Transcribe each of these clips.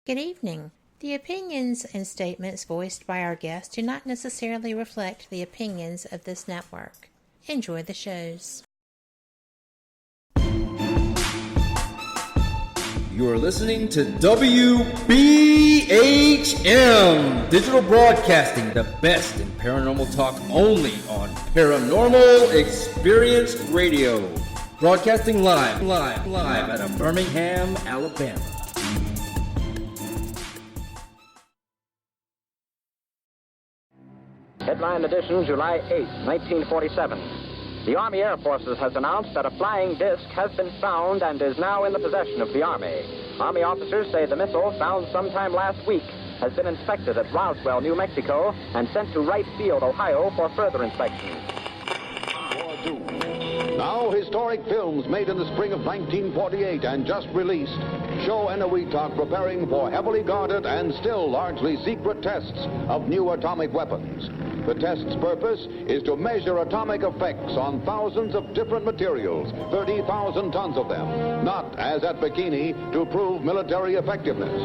Good evening. The opinions and statements voiced by our guests do not necessarily reflect the opinions of this network. Enjoy the shows. You're listening to WBHM Digital Broadcasting, the best in paranormal talk only on Paranormal Experience Radio. Broadcasting live out of Birmingham, Alabama. Headline edition, July 8, 1947. The Army Air Forces has announced that a flying disc has been found and is now in the possession of the Army. Army officers say the missile, found sometime last week, has been inspected at Roswell, New Mexico, and sent to Wright Field, Ohio, for further inspection. Now, historic films made in the spring of 1948 and just released show Eniwetok preparing for heavily guarded and still largely secret tests of new atomic weapons. The test's purpose is to measure atomic effects on thousands of different materials, 30,000 tons of them, not, as at Bikini, to prove military effectiveness.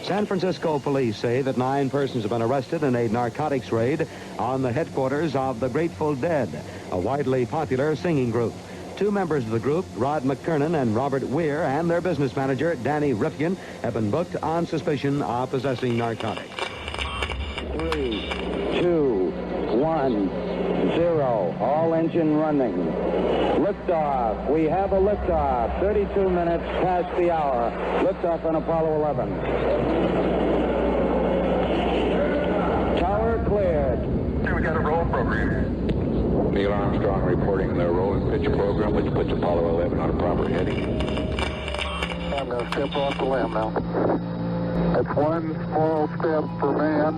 San Francisco police say that 9 persons have been arrested in a narcotics raid on the headquarters of the Grateful Dead, a widely popular singing group. 2 members of the group, Rod McKernan and Robert Weir, and their business manager, Danny Rifkin, have been booked on suspicion of possessing narcotics. 3, 2, 1, 0. All engine running. Liftoff. We have a liftoff. 32 minutes past the hour. Liftoff on Apollo 11. Tower cleared. Here we got a roll program. Neil Armstrong reporting the roll and pitch program, which puts Apollo 11 on a proper heading. I'm going to step off the limb now. That's one small step for man,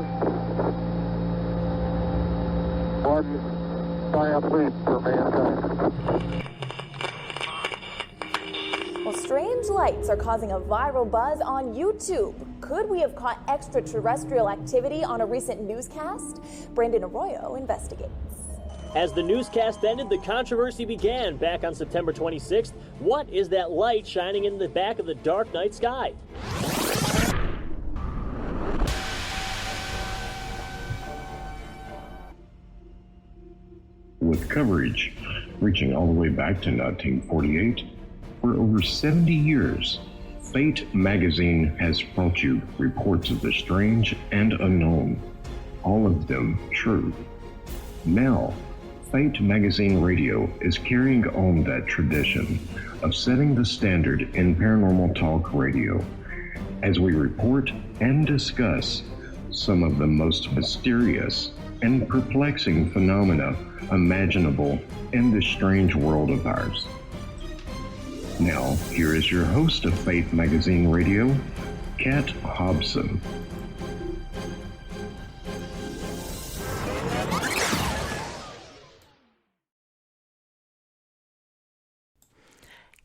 one giant leap for mankind. Well, strange lights are causing a viral buzz on YouTube. Could we have caught extraterrestrial activity on a recent newscast? Brandon Arroyo investigates. As the newscast ended, the controversy began back on September 26th. What is that light shining in the back of the dark night sky? With coverage reaching all the way back to 1948, for over 70 years, Fate magazine has brought you reports of the strange and unknown, all of them true. Now, Fate Magazine Radio is carrying on that tradition of setting the standard in paranormal talk radio as we report and discuss some of the most mysterious and perplexing phenomena imaginable in this strange world of ours. Now, here is your host of Fate Magazine Radio, Kat Hobson.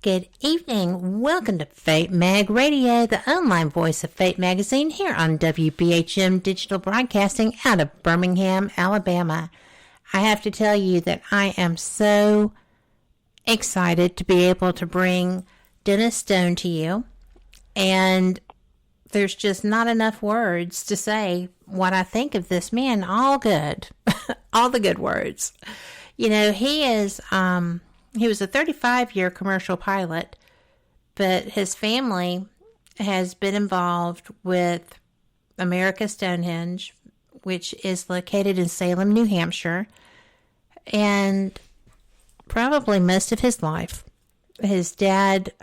Good evening. Welcome to Fate Mag Radio, the online voice of Fate Magazine here on WBHM Digital Broadcasting out of Birmingham, Alabama. I have to tell you that I am so excited to be able to bring Dennis Stone to you, and there's just not enough words to say what I think of this man. All good. All the good words. You know, he was a 35-year commercial pilot, but his family has been involved with America's Stonehenge, which is located in Salem, New Hampshire, and probably most of his life. His dad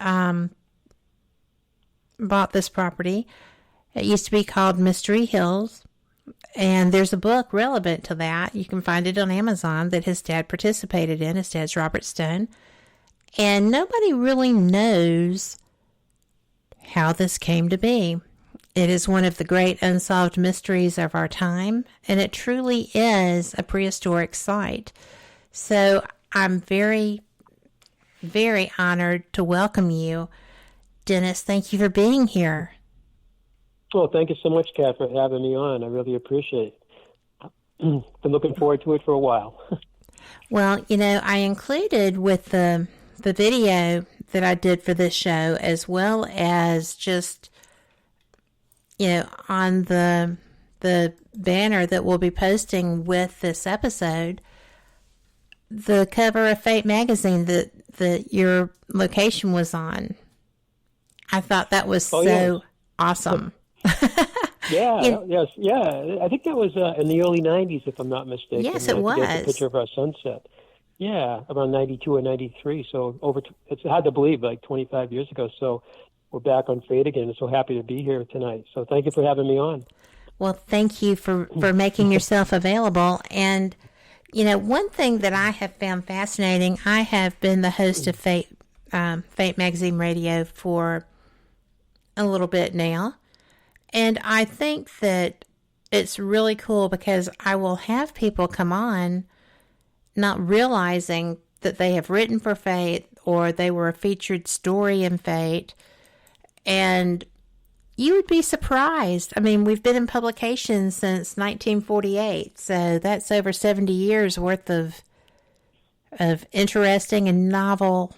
bought this property. It used to be called Mystery Hills, and there's a book relevant to that. You can find it on Amazon that his dad participated in. His dad's Robert Stone. And nobody really knows how this came to be. It is one of the great unsolved mysteries of our time, and it truly is a prehistoric site. So I'm very, very honored to welcome you. Dennis, thank you for being here. Well, thank you so much, Kat, for having me on. I really appreciate it. Been looking forward to it for a while. Well, I included with the video that I did for this show, as well as just, on the banner that we'll be posting with this episode, the cover of Fate magazine that your location was on. I thought that was awesome. Yeah, yes, yeah. I think that was in the early 90s, if I'm not mistaken. Yes, it was. A picture of our sunset. Yeah, around 92 or 93. So it's hard to believe, like 25 years ago. So we're back on Fate again. I'm so happy to be here tonight. So thank you for having me on. Well, thank you for making yourself available. And, one thing that I have found fascinating, I have been the host of Fate Magazine Radio for a little bit now. And I think that it's really cool because I will have people come on not realizing that they have written for Fate or they were a featured story in Fate. And you would be surprised. I mean, we've been in publication since 1948, so that's over 70 years worth of interesting and novel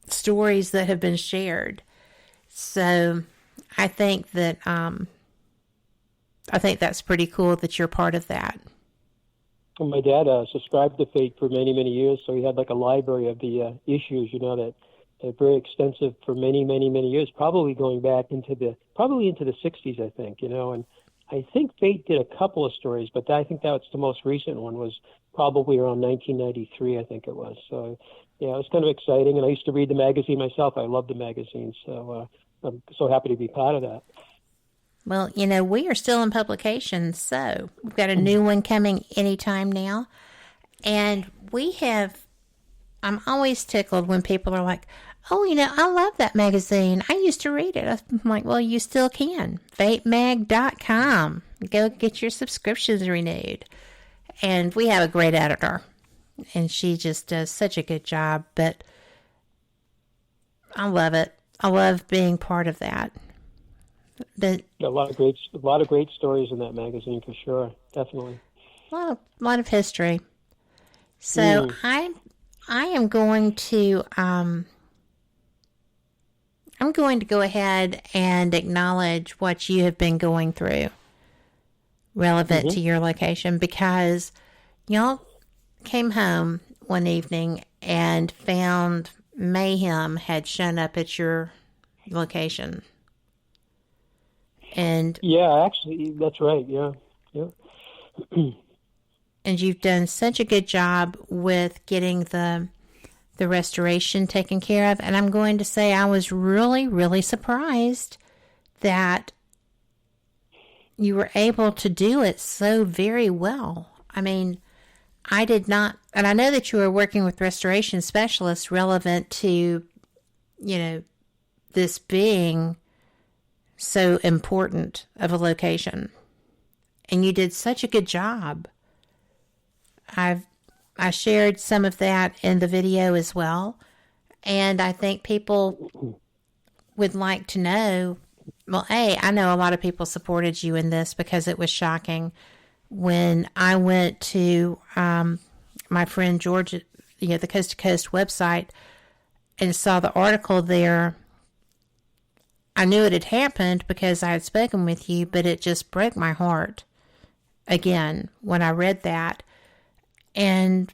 stories that have been shared. So I think that that's pretty cool that you're part of that. Well, my dad subscribed to Fate for many, many years, so he had like a library of the issues, that are very extensive for many, many, many years, probably going back into the 60s, I think, and I think Fate did a couple of stories, but I think that's the most recent one was probably around 1993, I think it was. So, yeah, it was kind of exciting, and I used to read the magazine myself. I love the magazine, so I'm so happy to be part of that. Well, we are still in publication, so we've got a new one coming anytime now. And I'm always tickled when people are like, oh, I love that magazine. I used to read it. I'm like, well, you still can. FateMag.com. Go get your subscriptions renewed. And we have a great editor, and she just does such a good job, but I love it. I love being part of that. But a lot of great stories in that magazine for sure, definitely. A lot of history. So I am going to I'm going to go ahead and acknowledge what you have been going through relevant to your location, because y'all came home one evening and found mayhem had shown up at your location. And yeah, actually, that's right. Yeah. And you've done such a good job with getting the restoration taken care of. And I'm going to say I was really, really surprised that you were able to do it so very well. I mean, I did not, and I know that you were working with restoration specialists relevant to, this being so important of a location. And you did such a good job. I shared some of that in the video as well. And I think people would like to know, well, I know a lot of people supported you in this because it was shocking. When I went to my friend George, the Coast to Coast website, and saw the article there, I knew it had happened because I had spoken with you, but it just broke my heart again when I read that. And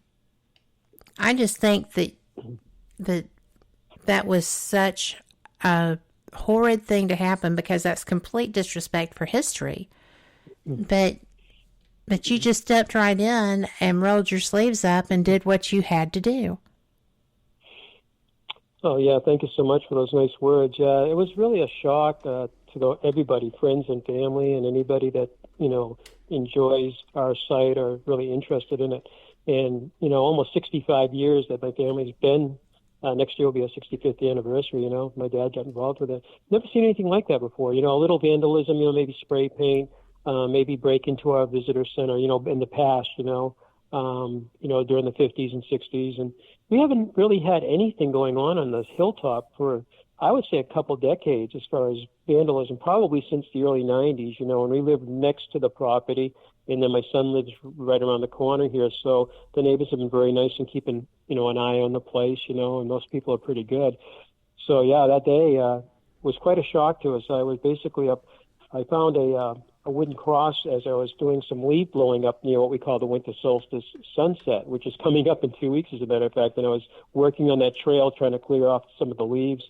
I just think that was such a horrid thing to happen, because that's complete disrespect for history. But you just stepped right in and rolled your sleeves up and did what you had to do. Oh, yeah, thank you so much for those nice words. It was really a shock to everybody, friends and family, and anybody that, enjoys our site or really interested in it. And, almost 65 years that my family's been. Next year will be our 65th anniversary, My dad got involved with it. Never seen anything like that before. A little vandalism, maybe spray paint, maybe break into our visitor center, in the past, during the 50s and 60s. And we haven't really had anything going on this hilltop for, I would say, a couple decades as far as vandalism, probably since the early 90s, and we lived next to the property. And then my son lives right around the corner here. So the neighbors have been very nice in keeping, an eye on the place, and most people are pretty good. So, yeah, that day was quite a shock to us. I was basically I found a wooden cross as I was doing some leaf blowing up near what we call the winter solstice sunset, which is coming up in 2 weeks, as a matter of fact. And I was working on that trail trying to clear off some of the leaves.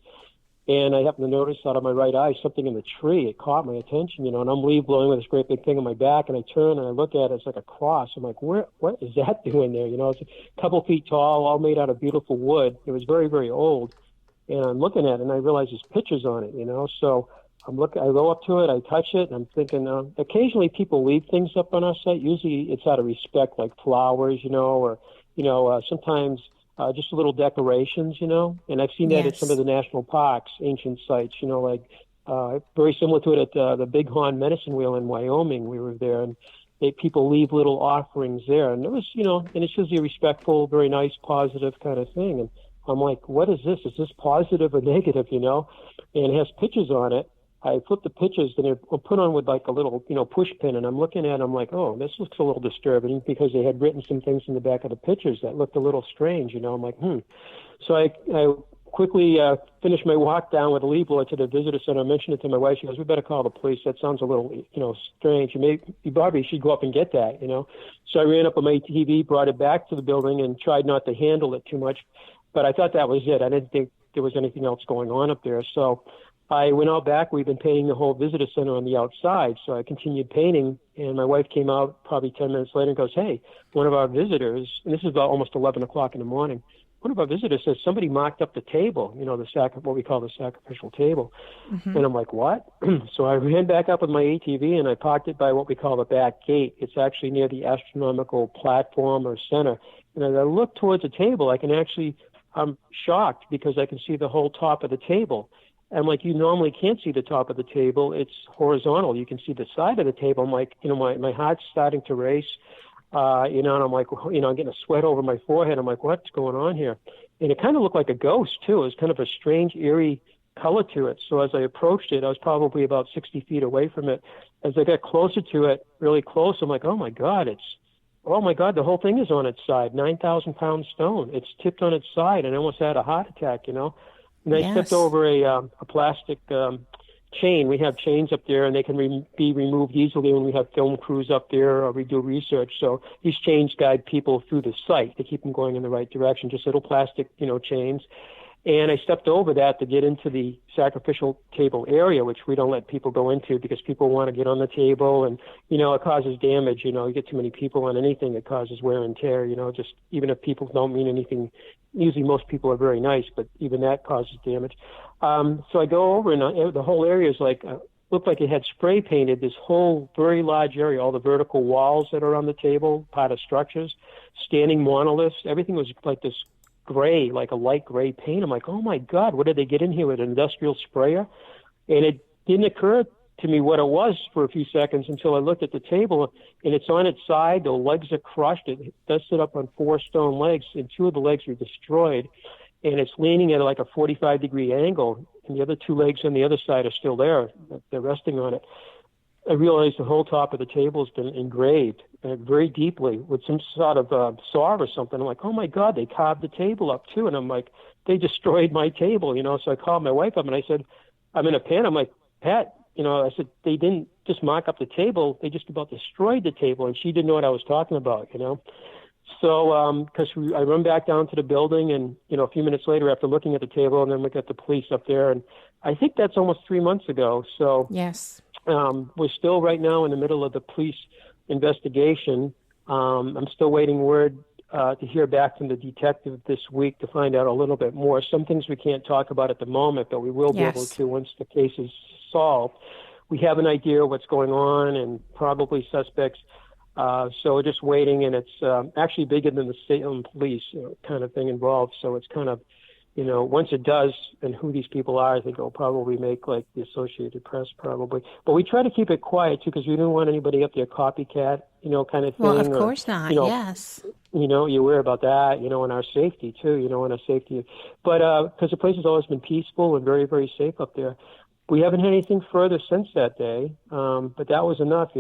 And I happened to notice out of my right eye something in the tree. It caught my attention, and I'm leaf blowing with this great big thing on my back, and I turn and I look at it. It's like a cross. I'm like, what is that doing there? It's a couple feet tall, all made out of beautiful wood. It was very, very old. And I'm looking at it, and I realize there's pictures on it, So I go up to it, I touch it, and I'm thinking, occasionally people leave things up on our site. Usually it's out of respect, like flowers, or, sometimes just little decorations, and I've seen that at some of the national parks, ancient sites, like very similar to it at the Bighorn Medicine Wheel in Wyoming. We were there, and people leave little offerings there. And it was, and it's usually a respectful, very nice, positive kind of thing. And I'm like, what is this? Is this positive or negative, And it has pictures on it. I flip the pictures, and they're put on with like a little, push pin, and I'm looking at it, I'm like, oh, this looks a little disturbing, because they had written some things in the back of the pictures that looked a little strange, I'm like, So I quickly finished my walk down with a leaf blower to the visitor center. I mentioned it to my wife. She goes, we better call the police. That sounds a little, strange. You probably should go up and get that, So I ran up on my ATV, brought it back to the building, and tried not to handle it too much. But I thought that was it. I didn't think there was anything else going on up there. So I went out back. We've been painting the whole visitor center on the outside. So I continued painting, and my wife came out probably 10 minutes later and goes, hey, one of our visitors, and this is about almost 11 o'clock in the morning, one of our visitors says somebody mocked up the table, what we call the sacrificial table. Mm-hmm. And I'm like, what? So I ran back up with my ATV, and I parked it by what we call the back gate. It's actually near the astronomical platform or center. And as I look towards the table, I'm shocked because I can see the whole top of the table. And like, you normally can't see the top of the table. It's horizontal. You can see the side of the table. I'm like, my heart's starting to race, and I'm like, I'm getting a sweat over my forehead. I'm like, what's going on here? And it kind of looked like a ghost too. It was kind of a strange, eerie color to it. So as I approached it, I was probably about 60 feet away from it. As I got closer to it, really close, I'm like, oh my God, the whole thing is on its side, 9,000-pound stone. It's tipped on its side, and I almost had a heart attack, And I stepped over a plastic chain. We have chains up there, and they can be removed easily when we have film crews up there or we do research. So these chains guide people through the site. They keep them going in the right direction, just little plastic, chains. And I stepped over that to get into the sacrificial table area, which we don't let people go into because people want to get on the table, and, it causes damage. You get too many people on anything, it causes wear and tear, just even if people don't mean anything. Usually most people are very nice, but even that causes damage. So I go over, and the whole area is looked like it had spray painted this whole very large area, all the vertical walls that are on the table, part of structures, standing monoliths. Everything was like this gray, like a light gray paint. I'm like, oh my God, what did they get in here with an industrial sprayer? And it didn't occur to me what it was for a few seconds until I looked at the table, and it's on its side. The legs are crushed. It does sit up on 4 stone legs, and 2 of the legs are destroyed, and it's leaning at like a 45-degree angle, and the other 2 legs on the other side are still there. They're resting on it. I realized the whole top of the table has been engraved very deeply with some sort of saw or something. I'm like, oh my God, they carved the table up too. And I'm like, they destroyed my table, So I called my wife up and I said, I'm in a panic. I'm like, Pat, I said, they didn't just mock up the table. They just about destroyed the table. And she didn't know what I was talking about, So, because I run back down to the building, and, a few minutes later after looking at the table, and then we got the police up there. And I think that's almost 3 months ago. So yes, we're still right now in the middle of the police investigation. I'm still waiting word to hear back from the detective this week to find out a little bit more. Some things we can't talk about at the moment, but we will be able to once the case is solved. We have an idea of what's going on and probably suspects. So we're just waiting, and it's actually bigger than the Salem police kind of thing involved. So it's kind of, once it does, and who these people are, I think it'll probably make like the Associated Press probably. But we try to keep it quiet too, because we don't want anybody up there copycat, kind of thing. Well, of course not. Yes. You're aware about that, and our safety too, and our safety. But because the place has always been peaceful and very, very safe up there. We haven't had anything further since that day, but that was enough,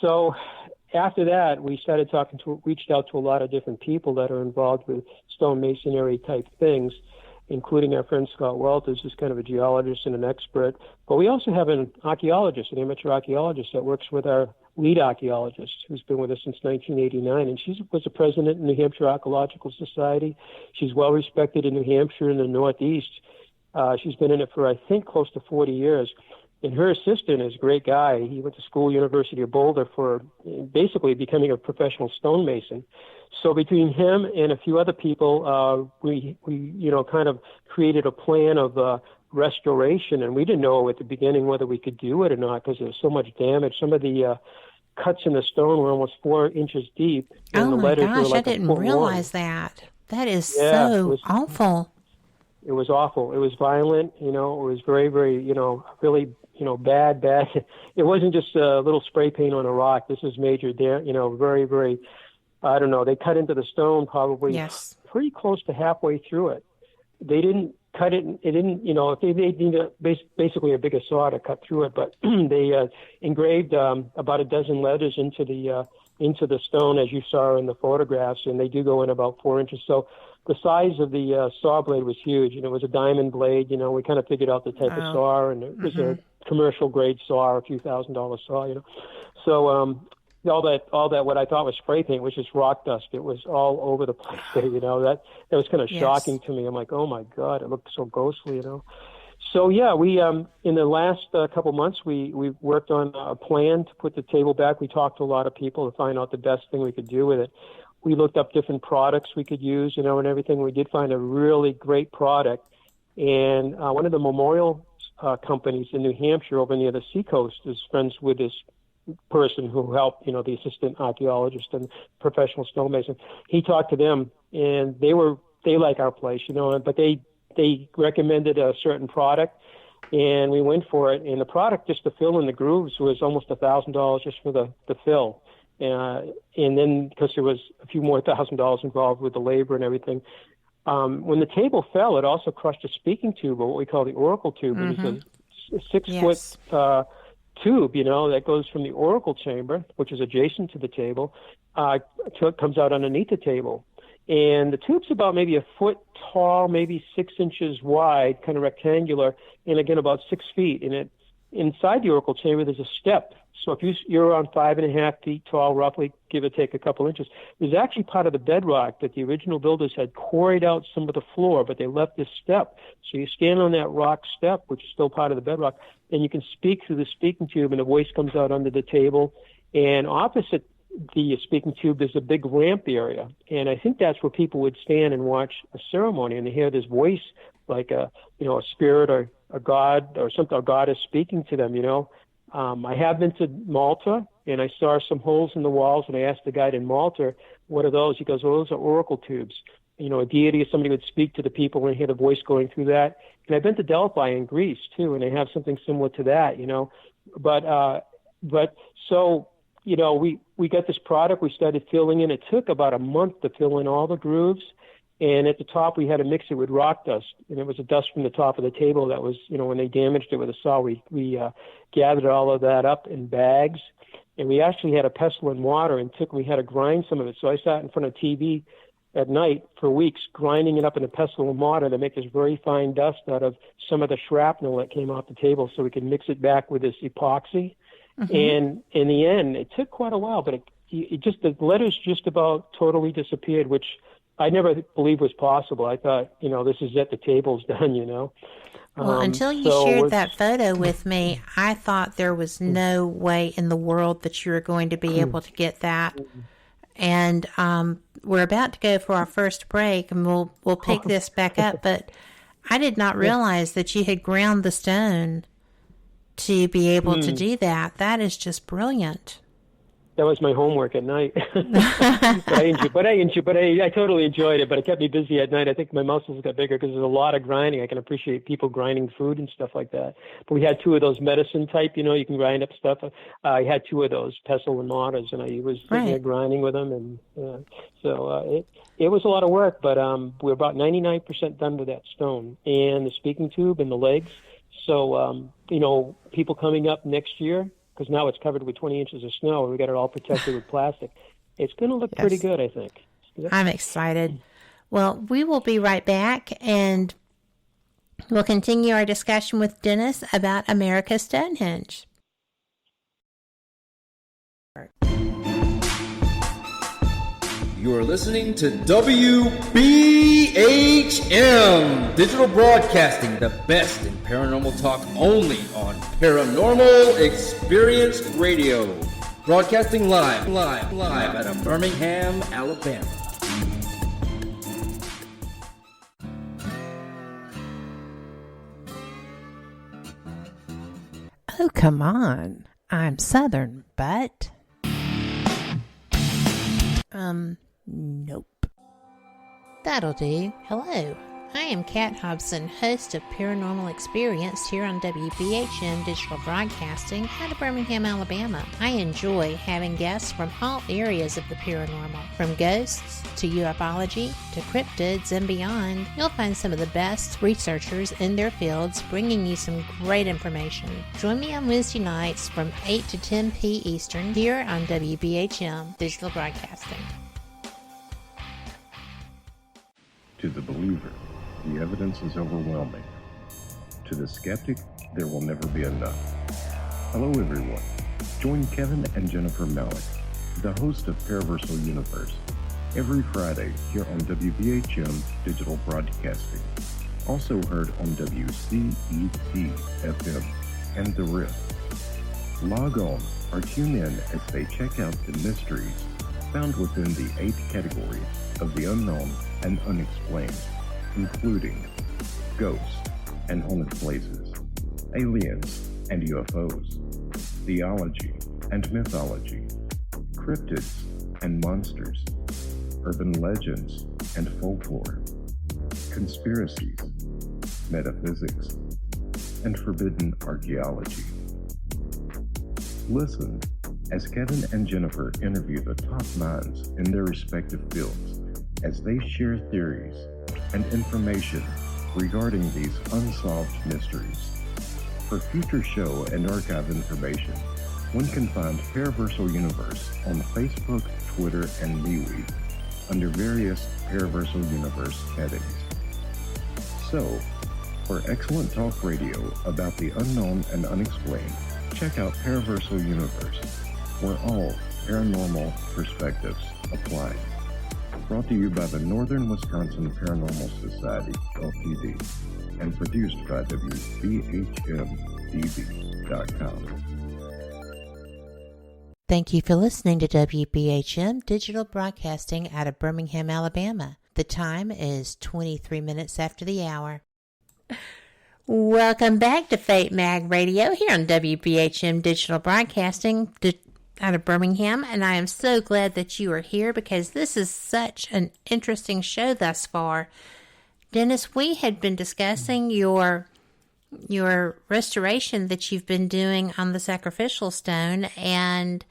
So after that, we started reached out to a lot of different people that are involved with stonemasonry type things, including our friend Scott Walters, who's kind of a geologist and an expert. But we also have an archaeologist, an amateur archaeologist that works with our lead archaeologist, who's been with us since 1989. And she was the president of the New Hampshire Archaeological Society. She's well respected in New Hampshire and the Northeast. She's been in it for, I think, close to 40 years. And her assistant is a great guy. He went to school, University of Boulder, for basically becoming a professional stonemason. So between him and a few other people, we kind of created a plan of restoration. And we didn't know at the beginning whether we could do it or not because there was so much damage. Some of the cuts in the stone were almost 4 inches deep. And oh, the my letters gosh, were like I didn't realize that. That is so awful. It was awful. It was violent. It was very, very, really, bad. It wasn't just a little spray paint on a rock. This was major, very, very, I don't know. They cut into the stone probably pretty close to halfway through it. They didn't cut it. It didn't, if they needed basically a bigger saw to cut through it, but they engraved about a dozen letters into the stone, as you saw in the photographs, and they do go in about 4 inches. So the size of the saw blade was huge, and it was a diamond blade. We kind of figured out the type of saw, and it was a commercial grade saw, a few $1,000 saw. So all that what I thought was spray paint was just rock dust. It was all over the place. That was kind of shocking to me. I'm like, oh my God, it looked so ghostly. So yeah, we in the last couple months we worked on a plan to put the table back. We talked to a lot of people to find out the best thing we could do with it. We looked up different products we could use, and everything. We did find a really great product. And one of the memorial companies in New Hampshire over near the seacoast is friends with this person who helped, the assistant archaeologist and professional stonemason. He talked to them, and they like our place, but they recommended a certain product, and we went for it. And the product, just to fill in the grooves, was almost $1,000 just for the fill. And then because there was a few more $1,000 involved with the labor and everything. When the table fell, it also crushed a speaking tube, or what we call the oracle tube. It was a 6-foot tube, that goes from the oracle chamber, which is adjacent to the table, comes out underneath the table. And the tube's about maybe a foot tall, maybe 6 inches wide, kind of rectangular, and again about 6 feet. And inside the oracle chamber, there's a step. So if you're around 5.5 feet tall, roughly, give or take a couple inches, there's actually part of the bedrock that the original builders had quarried out some of the floor, but they left this step. So you stand on that rock step, which is still part of the bedrock, and you can speak through the speaking tube, and a voice comes out under the table. And opposite the speaking tube, there's a big ramp area, and I think that's where people would stand and watch a ceremony, and they hear this voice, like a spirit or a god or something. A god is speaking to them. I have been to Malta, and I saw some holes in the walls, and I asked the guide in Malta, what are those? He goes, well, those are oracle tubes. A deity or somebody would speak to the people and hear the voice going through that. And I've been to Delphi in Greece, too, and they have something similar to that, But so, we got this product. We started filling in. It took about a month to fill in all the grooves. And at the top, we had to mix it with rock dust. And it was a dust from the top of the table that was, when they damaged it with a saw, we gathered all of that up in bags. And we actually had a pestle and water, and we had to grind some of it. So I sat in front of TV at night for weeks, grinding it up in a pestle and water to make this very fine dust out of some of the shrapnel that came off the table, so we could mix it back with this epoxy. And in the end, it took quite a while, but the letters just about totally disappeared, which I never believed was possible. I thought, this is it, the table's done, Well, until you shared that photo with me, I thought there was no way in the world that you were going to be able to get that. And we're about to go for our first break, and we'll pick this back up. But I did not realize that you had ground the stone to be able to do that. That is just brilliant. That was my homework at night. I totally enjoyed it, but it kept me busy at night. I think my muscles got bigger because there's a lot of grinding. I can appreciate people grinding food and stuff like that. But we had 2 of those medicine type, you can grind up stuff. I had 2 of those, pestle and mortars, and I was sitting there grinding with them. And so it was a lot of work, but we're about 99% done with that stone and the speaking tube and the legs. So, people coming up next year, because now it's covered with 20 inches of snow, and we got it all protected with plastic. It's going to look pretty good, I think. I'm excited. Well, we will be right back, and we'll continue our discussion with Dennis about America's Stonehenge. You are listening to WBHM Digital Broadcasting, the best in paranormal talk only on Paranormal Experience Radio. Broadcasting live out of Birmingham, Alabama. Oh, come on. I'm Southern, but... Nope. That'll do. Hello. I am Kat Hobson, host of Paranormal Experience here on WBHM Digital Broadcasting out of Birmingham, Alabama. I enjoy having guests from all areas of the paranormal, from ghosts to ufology to cryptids and beyond. You'll find some of the best researchers in their fields bringing you some great information. Join me on Wednesday nights from 8 to 10 p. Eastern here on WBHM Digital Broadcasting. To the believer, the evidence is overwhelming. To the skeptic, there will never be enough. Hello everyone. Join Kevin and Jennifer Malik, the host of Paraversal Universe, every Friday here on WBHM Digital Broadcasting. Also heard on WCET-FM and The Rift. Log on or tune in as they check out the mysteries found within the 8 categories of the unknown and unexplained, including ghosts and haunted places, aliens and UFOs, theology and mythology, cryptids and monsters, urban legends and folklore, conspiracies, metaphysics, and forbidden archaeology. Listen as Kevin and Jennifer interview the top minds in their respective fields as they share theories and information regarding these unsolved mysteries. For future show and archive information, one can find Paraversal Universe on Facebook, Twitter, and MeWe under various Paraversal Universe headings. So, for excellent talk radio about the unknown and unexplained, check out Paraversal Universe, where all paranormal perspectives apply. Brought to you by the Northern Wisconsin Paranormal Society, Ltd., and produced by WBHM-DB.com. Thank you for listening to WBHM Digital Broadcasting out of Birmingham, Alabama. The time is 23 minutes after the hour. Welcome back to Fate Mag Radio here on WBHM Digital Broadcasting out of Birmingham, and I am so glad that you are here because this is such an interesting show thus far. Dennis, we had been discussing your restoration that you've been doing on the sacrificial stone, and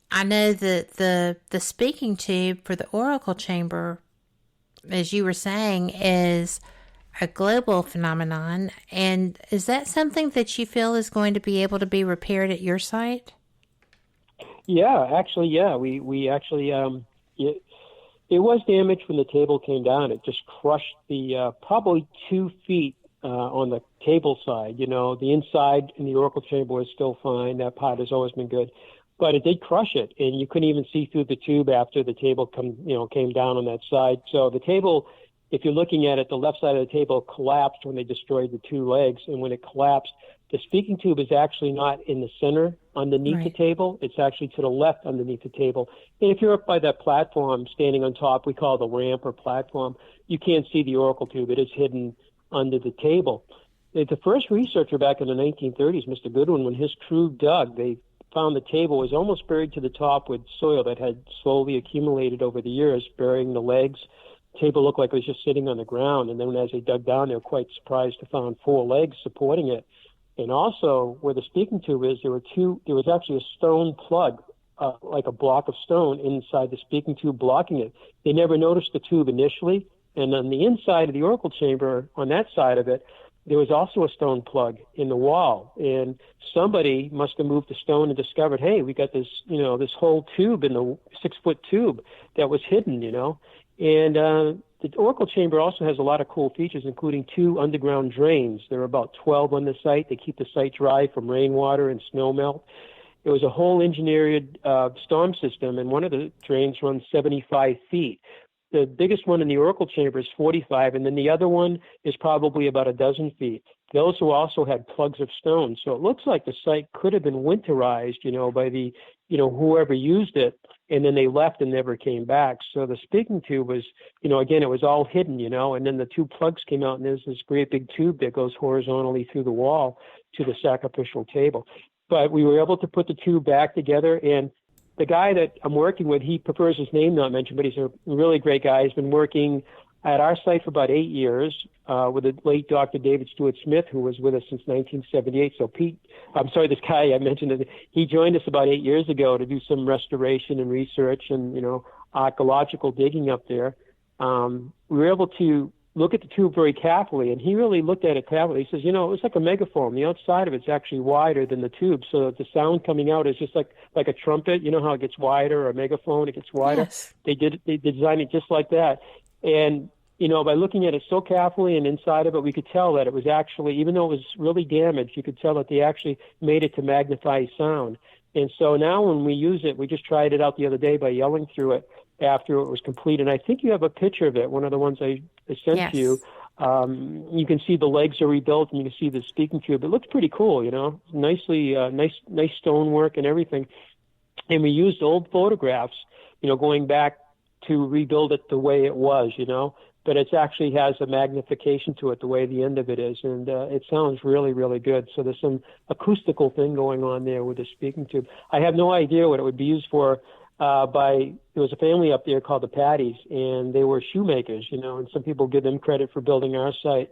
I know that the speaking tube for the oracle chamber, as you were saying, is a global phenomenon. And is that something that you feel is going to be able to be repaired at your site? Yeah, actually, yeah. We actually, it was damaged when the table came down. It just crushed the, probably 2 feet on the table side. You know, the inside in the oracle chamber was still fine. That part has always been good. But it did crush it, and you couldn't even see through the tube after the table came down on that side. So the table, if you're looking at it, the left side of the table collapsed when they destroyed the 2 legs. And when it collapsed, the speaking tube is actually not in the center underneath the table. It's actually to the left underneath the table. And if you're up by that platform standing on top, we call it the ramp or platform, you can't see the oracle tube. It is hidden under the table. The first researcher back in the 1930s, Mr. Goodwin, when his crew dug, they found the table was almost buried to the top with soil that had slowly accumulated over the years, burying the legs. The table looked like it was just sitting on the ground. And then as they dug down, they were quite surprised to find 4 legs supporting it. And also, where the speaking tube is, there was actually a stone plug, like a block of stone inside the speaking tube blocking it. They never noticed the tube initially. And on the inside of the oracle chamber, on that side of it, there was also a stone plug in the wall, and somebody must have moved the stone and discovered, hey, we got this, this whole tube in the 6-foot tube that was hidden, And the oracle chamber also has a lot of cool features, including 2 underground drains. There are about 12 on the site. They keep the site dry from rainwater and snow melt. It was a whole engineered storm system, and one of the drains runs 75 feet. The biggest one in the oracle chamber is 45, and then the other one is probably about a dozen feet. Those who also had plugs of stone. So it looks like the site could have been winterized, by the, whoever used it, and then they left and never came back. So the speaking tube was, again, it was all hidden, and then the 2 plugs came out, and there's this great big tube that goes horizontally through the wall to the sacrificial table. But we were able to put the 2 back together, and the guy that I'm working with, he prefers his name not mentioned, but he's a really great guy. He's been working at our site for about 8 years with the late Dr. David Stewart Smith, who was with us since 1978. So this guy I mentioned, he joined us about 8 years ago to do some restoration and research and, archaeological digging up there. We were able to look at the tube very carefully, and he really looked at it carefully. He says, it was like a megaphone. The outside of it's actually wider than the tube, so that the sound coming out is just like a trumpet. You know how it gets wider, or a megaphone, it gets wider? Yes. They designed it just like that. And, by looking at it so carefully and inside of it, we could tell that it was actually, even though it was really damaged, you could tell that they actually made it to magnify sound. And so now when we use it, we just tried it out the other day by yelling through it after it was complete. And I think you have a picture of it, one of the ones I sent to you. You can see the legs are rebuilt, and you can see the speaking tube. It looks pretty cool, nicely, nice stonework and everything. And we used old photographs, going back to rebuild it the way it was, but it actually has a magnification to it, the way the end of it is. And it sounds really, really good. So there's some acoustical thing going on there with the speaking tube. I have no idea what it would be used for. There was a family up there called the Patties, and they were shoemakers, and some people give them credit for building our site.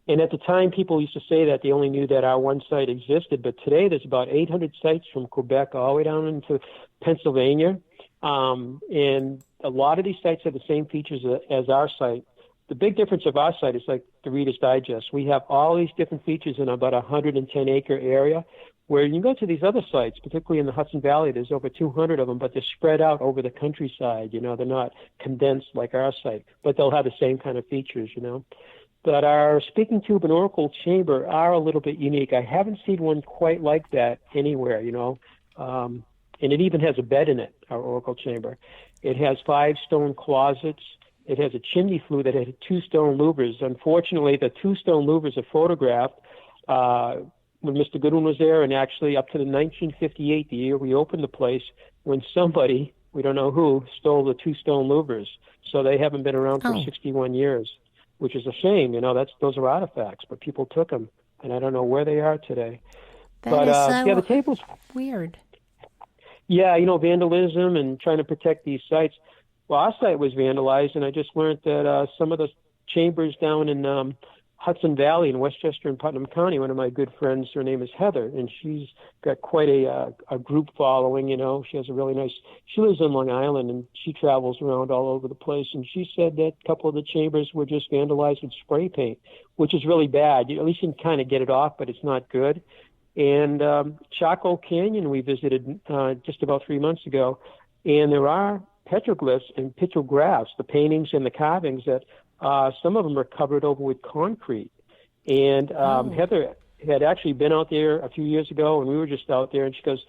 And at the time, people used to say that they only knew that our one site existed, but today there's about 800 sites from Quebec all the way down into Pennsylvania. And a lot of these sites have the same features as our site. The big difference of our site is like the Reader's Digest. We have all these different features in about a 110-acre area, where you go to these other sites, particularly in the Hudson Valley, there's over 200 of them, but they're spread out over the countryside. They're not condensed like our site, but they'll have the same kind of features, But our speaking tube and oracle chamber are a little bit unique. I haven't seen one quite like that anywhere, and it even has a bed in it, our oracle chamber. It has 5 stone closets. It has a chimney flue that had 2 stone louvers. Unfortunately, the 2 stone louvers are photographed when Mr. Goodwin was there, and actually up to the 1958, the year we opened the place, when somebody, we don't know who, stole the 2 stone louvers. So they haven't been around for 61 years, which is a shame. Those are artifacts, but people took them, and I don't know where they are today. That is so the tables weird. Yeah, vandalism and trying to protect these sites. Well, our site was vandalized, and I just learned that some of the chambers down in Hudson Valley in Westchester and Putnam County, one of my good friends, her name is Heather, and she's got quite a group following, She has a really nice, she lives in Long Island, and she travels around all over the place, and she said that a couple of the chambers were just vandalized with spray paint, which is really bad. At least you can kind of get it off, but it's not good. And Chaco Canyon we visited just about 3 months ago, and there are petroglyphs and petrographs, the paintings and the carvings that some of them are covered over with concrete. And Heather had actually been out there a few years ago, and we were just out there, and she goes,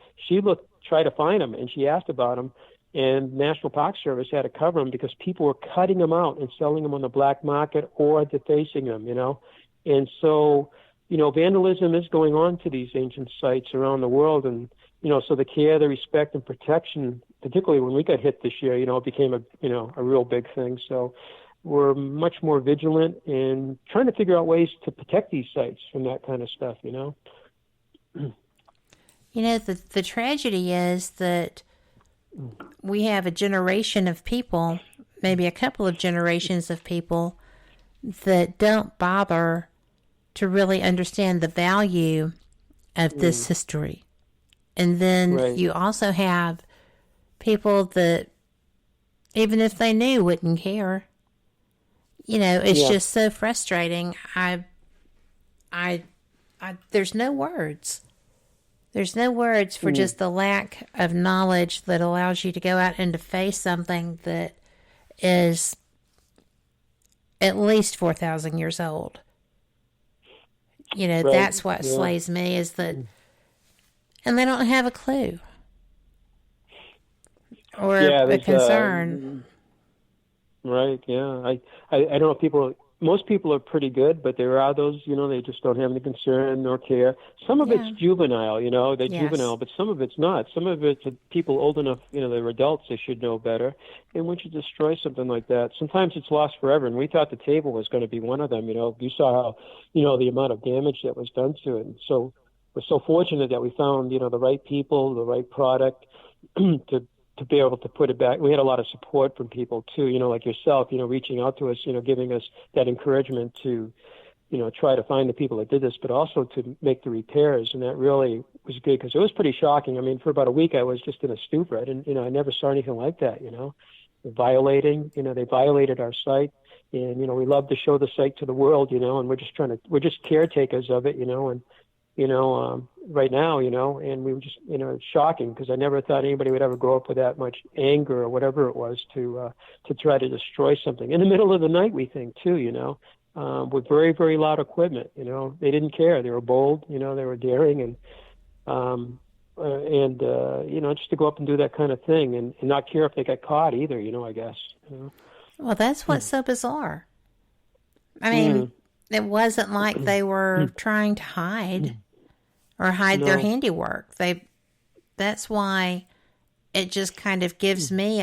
tried to find them, and she asked about them, and National Park Service had to cover them because people were cutting them out and selling them on the black market or defacing them, And so, vandalism is going on to these ancient sites around the world, and, so the care, the respect, and protection, particularly when we got hit this year, it became a real big thing. So we're much more vigilant in trying to figure out ways to protect these sites from that kind of stuff, The tragedy is that we have a generation of people, maybe a couple of generations of people, that don't bother to really understand the value of this history. And then you also have people that, even if they knew, wouldn't care. It's just so frustrating. there's no words. There's no words for just the lack of knowledge that allows you to go out and to face something that is at least 4,000 years old. Right. That's what slays me is that, and they don't have a clue or a concern. Right. Yeah. I don't know if most people are pretty good, but there are those, they just don't have any concern nor care. Some of it's juvenile, they're juvenile, but some of it's not. Some of it's people old enough, they're adults, they should know better. And once you destroy something like that, sometimes it's lost forever. And we thought the table was going to be one of them, You saw how, the amount of damage that was done to it. And so we're so fortunate that we found, the right people, the right product to be able to put it back. We had a lot of support from people too, like yourself, reaching out to us, giving us that encouragement to, try to find the people that did this, but also to make the repairs. And that really was good because it was pretty shocking. I mean, for about a week, I was just in a stupor. I never saw anything like that, they violated our site. And, we love to show the site to the world, and we're just caretakers of it, and, right now, and we were just, it's shocking because I never thought anybody would ever grow up with that much anger or whatever it was to try to destroy something in the middle of the night. We think too, with very, very loud equipment. They didn't care. They were bold. They were daring, and just to go up and do that kind of thing and not care if they got caught either. I guess. Well, that's what's so bizarre. I mean, it wasn't like they were trying to hide their handiwork. That's why it just kind of gives me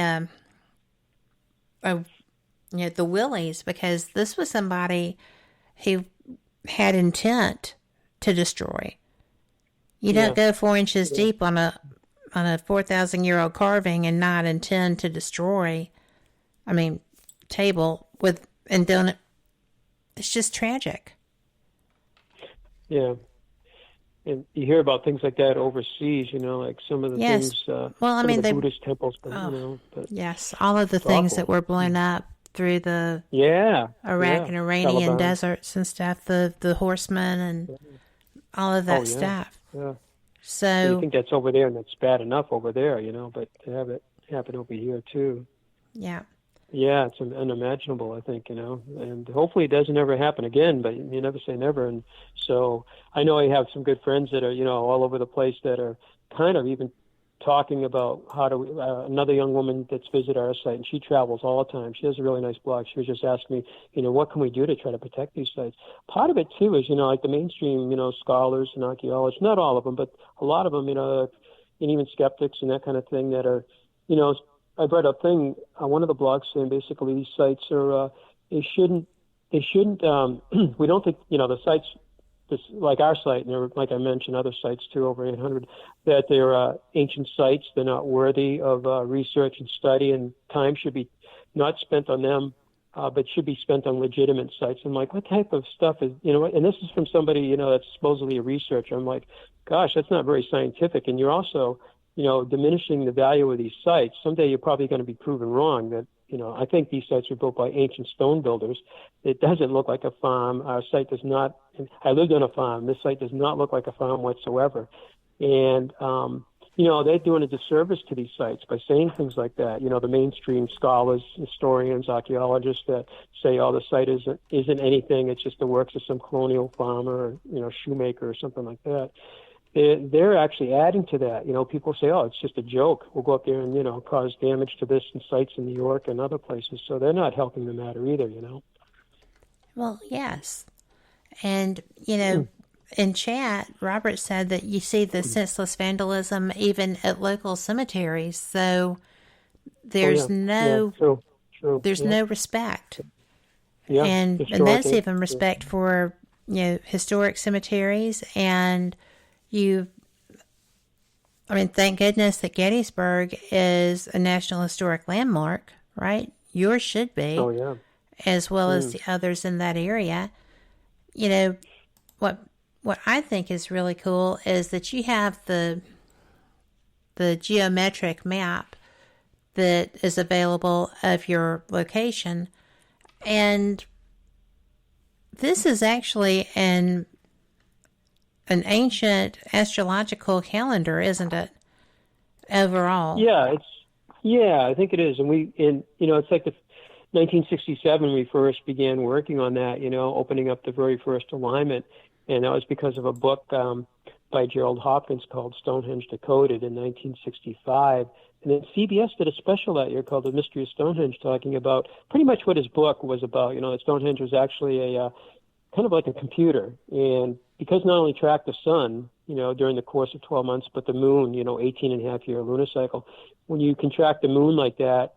the willies, because this was somebody who had intent to destroy. You don't go 4 inches deep on a 4,000-year-old carving and not intend to destroy. I mean, table and doing it. It's just tragic. Yeah. And you hear about things like that overseas, like some of the things, the Buddhist temples, but, yes, all of the things awful. That were blown up through the Iraq and Iranian Taliban. Deserts and stuff, the horsemen and all of that stuff. Yeah. So you think that's over there and that's bad enough over there, but to have it happen over here too. Yeah. Yeah, it's unimaginable, I think, and hopefully it doesn't ever happen again, but you never say never. And so I know I have some good friends that are, all over the place that are kind of even talking about how to, another young woman that's visited our site, and she travels all the time. She has a really nice blog. She was just asking me, what can we do to try to protect these sites? Part of it, too, is, like the mainstream, scholars and archaeologists, not all of them, but a lot of them, and even skeptics and that kind of thing that are, I've read a thing on one of the blogs saying basically these sites are, they shouldn't, we don't think, the sites, like our site, and like I mentioned, other sites too, over 800, that they're ancient sites. They're not worthy of research and study, and time should be not spent on them, but should be spent on legitimate sites. I'm like, what type of stuff is, and this is from somebody, that's supposedly a researcher. I'm like, gosh, that's not very scientific. And you're also, diminishing the value of these sites. Someday you're probably going to be proven wrong that, I think these sites were built by ancient stone builders. It doesn't look like a farm. Our site does not, I lived on a farm. This site does not look like a farm whatsoever. And, they're doing a disservice to these sites by saying things like that. The mainstream scholars, historians, archaeologists that say, the site isn't anything. It's just the works of some colonial farmer, or, shoemaker or something like that. They're actually adding to that. People say, it's just a joke. We'll go up there and, cause damage to this and sites in New York and other places. So they're not helping the matter either, Well, yes. And, in chat, Robert said that you see the senseless vandalism even at local cemeteries. So there's no respect. Yeah, and that's even respect for, historic cemeteries. And thank goodness that Gettysburg is a National Historic Landmark, right? Yours should be. Oh, yeah. As well as the others in that area. What I think is really cool is that you have the geometric map that is available of your location. And this is actually an an ancient astrological calendar, isn't it? Overall. Yeah, I think it is. And it's like the 1967 we first began working on that, opening up the very first alignment. And that was because of a book by Gerald Hopkins called Stonehenge Decoded in 1965. And then CBS did a special that year called The Mystery of Stonehenge, talking about pretty much what his book was about. Stonehenge was actually a kind of like a computer. And because not only tracked the sun, during the course of 12 months, but the moon, 18 and a half year lunar cycle, when you can track the moon like that,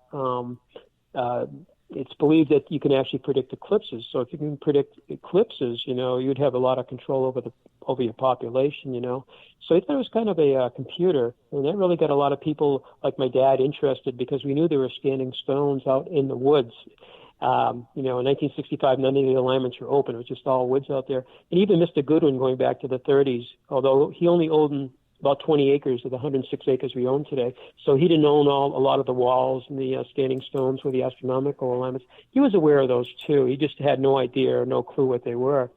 it's believed that you can actually predict eclipses. So if you can predict eclipses, you'd have a lot of control over your population, So I thought it was kind of a computer, and that really got a lot of people like my dad interested, because we knew there were standing stones out in the woods. In 1965, none of the alignments were open. It was just all woods out there. And even Mr. Goodwin, going back to the 30s, although he only owned about 20 acres of the 106 acres we own today, so he didn't own a lot of the walls and the standing stones with the astronomical alignments. He was aware of those too. He just had no idea or no clue what they were.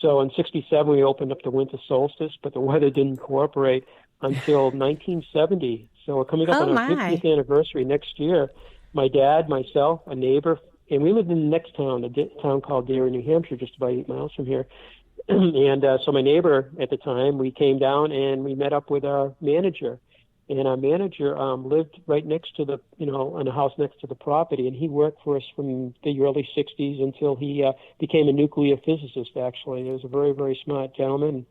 So in 67, we opened up the winter solstice, but the weather didn't cooperate until 1970. So we're coming up on our 50th anniversary next year. My dad, myself, a neighbor, and we lived in the next town, a town called Derry, New Hampshire, just about 8 miles from here. And so my neighbor at the time, we came down and we met up with our manager. And our manager lived right next to the, in a house next to the property. And he worked for us from the early 60s until he became a nuclear physicist, actually. He was a very, very smart gentleman.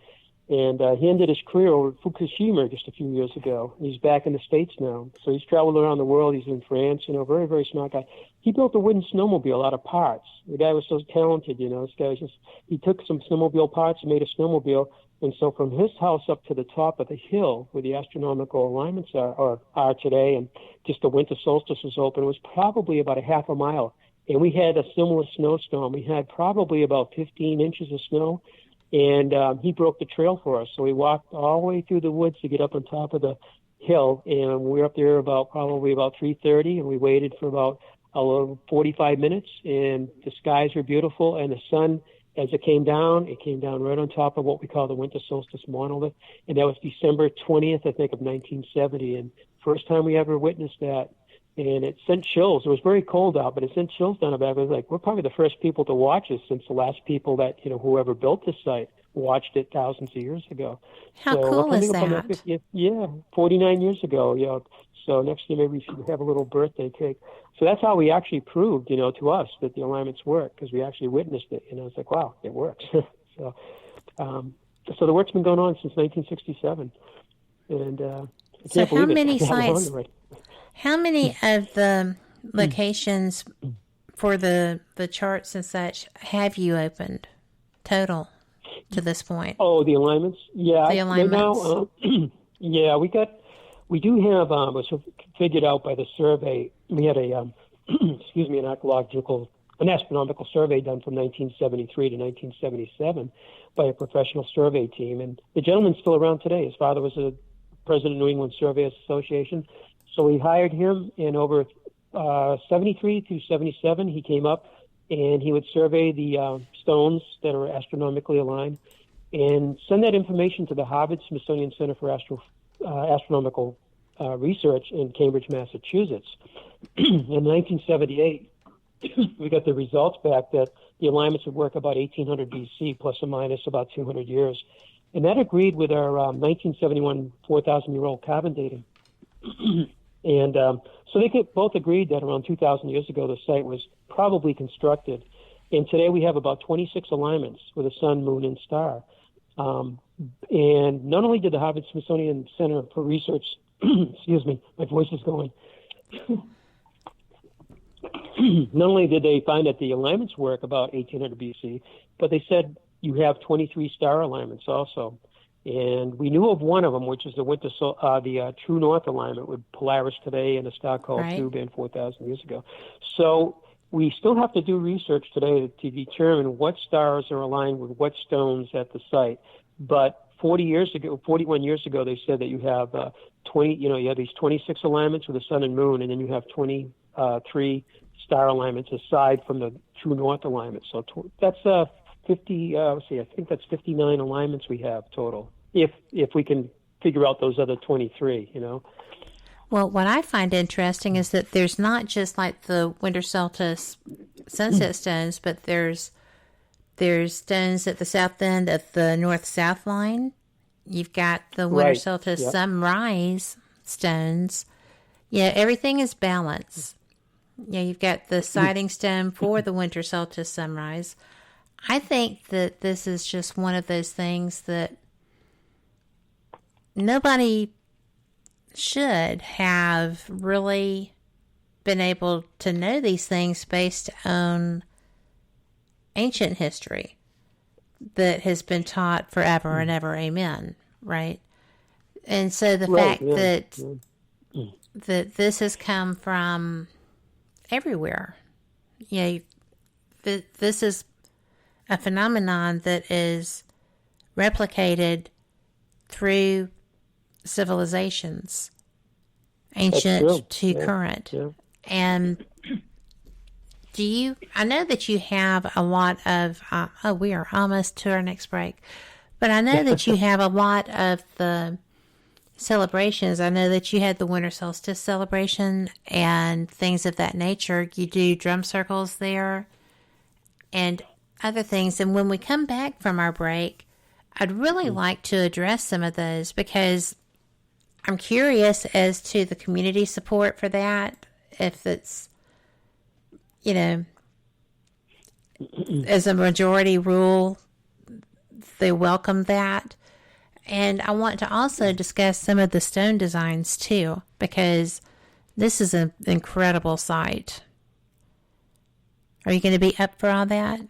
And he ended his career over at Fukushima just a few years ago. He's back in the States now. So he's traveled around the world. He's in France, very, very smart guy. He built a wooden snowmobile out of parts. The guy was so talented, this guy was he took some snowmobile parts and made a snowmobile. And so from his house up to the top of the hill where the astronomical alignments are today, and just the winter solstice was open, it was probably about a half a mile. And we had a similar snowstorm. We had probably about 15 inches of snow. And he broke the trail for us. So we walked all the way through the woods to get up on top of the hill. And we were up there probably about 3:30, and we waited for about 45 minutes. And the skies were beautiful. And the sun, as it came down right on top of what we call the winter solstice monolith. And that was December 20th, I think, of 1970. And first time we ever witnessed that. And it sent chills. It was very cold out, but it sent chills down our back. It was like, we're probably the first people to watch this since the last people that, whoever built this site watched it thousands of years ago. How cool is that? 49 years ago. So next year maybe we should have a little birthday cake. So that's how we actually proved, to us that the alignments work, because we actually witnessed it. It's like, wow, it works. So the work's been going on since 1967. And I can't believe how many it. sites? How many of the locations for the charts and such have you opened total to this point? Oh, the alignments? Yeah. The alignments. Right now, we do have, it was figured out by the survey. We had an astronomical survey done from 1973 to 1977 by a professional survey team. And the gentleman's still around today. His father was a president of New England Surveyors Association. So we hired him, and over 73 through 77, he came up and he would survey the stones that are astronomically aligned and send that information to the Harvard-Smithsonian Center for Astronomical Research in Cambridge, Massachusetts. In 1978, we got the results back that the alignments would work about 1800 BC, plus or minus about 200 years. And that agreed with our 1971 4,000-year-old carbon dating. And so they both agreed that around 2,000 years ago, the site was probably constructed. And today we have about 26 alignments with a sun, moon, and star. And not only did the Harvard-Smithsonian Center for Research, excuse me, my voice is going. Not only did they find that the alignments work about 1800 BC, but they said you have 23 star alignments also. And we knew of one of them, which is the True North alignment with Polaris today and a star called Tuban 4,000 years ago. So we still have to do research today to determine what stars are aligned with what stones at the site. But 41 years ago, they said that you have you have these 26 alignments with the sun and moon, and then you have 23 star alignments aside from the True North alignment. So that's 50. Let's see, I think that's 59 alignments we have total. If we can figure out those other 23, Well, what I find interesting is that there's not just like the winter solstice sunset stones, but there's stones at the south end of the north-south line. You've got the winter solstice sunrise stones. Yeah, everything is balanced. Yeah, you've got the sighting stone for the winter solstice sunrise. I think that this is just one of those things that nobody should have really been able to know these things based on ancient history that has been taught forever and ever, amen, right? And so the fact that this has come from everywhere, this is a phenomenon that is replicated through civilizations, ancient to current. Yeah. And I know that you have a lot of, we are almost to our next break, but I know that you have a lot of the celebrations. I know that you had the winter solstice celebration and things of that nature. You do drum circles there and other things. And when we come back from our break, I'd really like to address some of those because I'm curious as to the community support for that. If it's, as a majority rule, they welcome that. And I want to also discuss some of the stone designs too, because this is an incredible site. Are you going to be up for all that?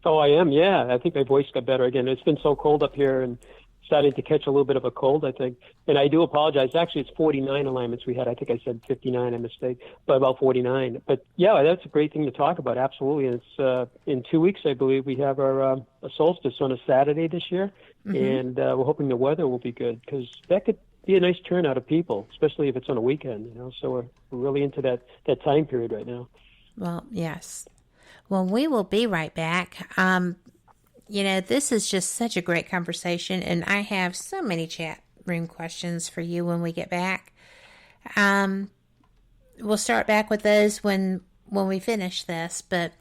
Oh, I am, yeah. I think my voice got better again. It's been so cold up here and starting to catch a little bit of a cold, I think. And I do apologize. Actually, it's 49 alignments we had. I think I said 59, a mistake, but about 49. But yeah, that's a great thing to talk about, absolutely. And it's in 2 weeks, I believe, we have our solstice on a Saturday this year. Mm-hmm. And we're hoping the weather will be good because that could be a nice turnout of people, especially if it's on a weekend, So we're really into that time period right now. Well, yes. Well, we will be right back. This is just such a great conversation, and I have so many chat room questions for you when we get back. We'll start back with those when we finish this, but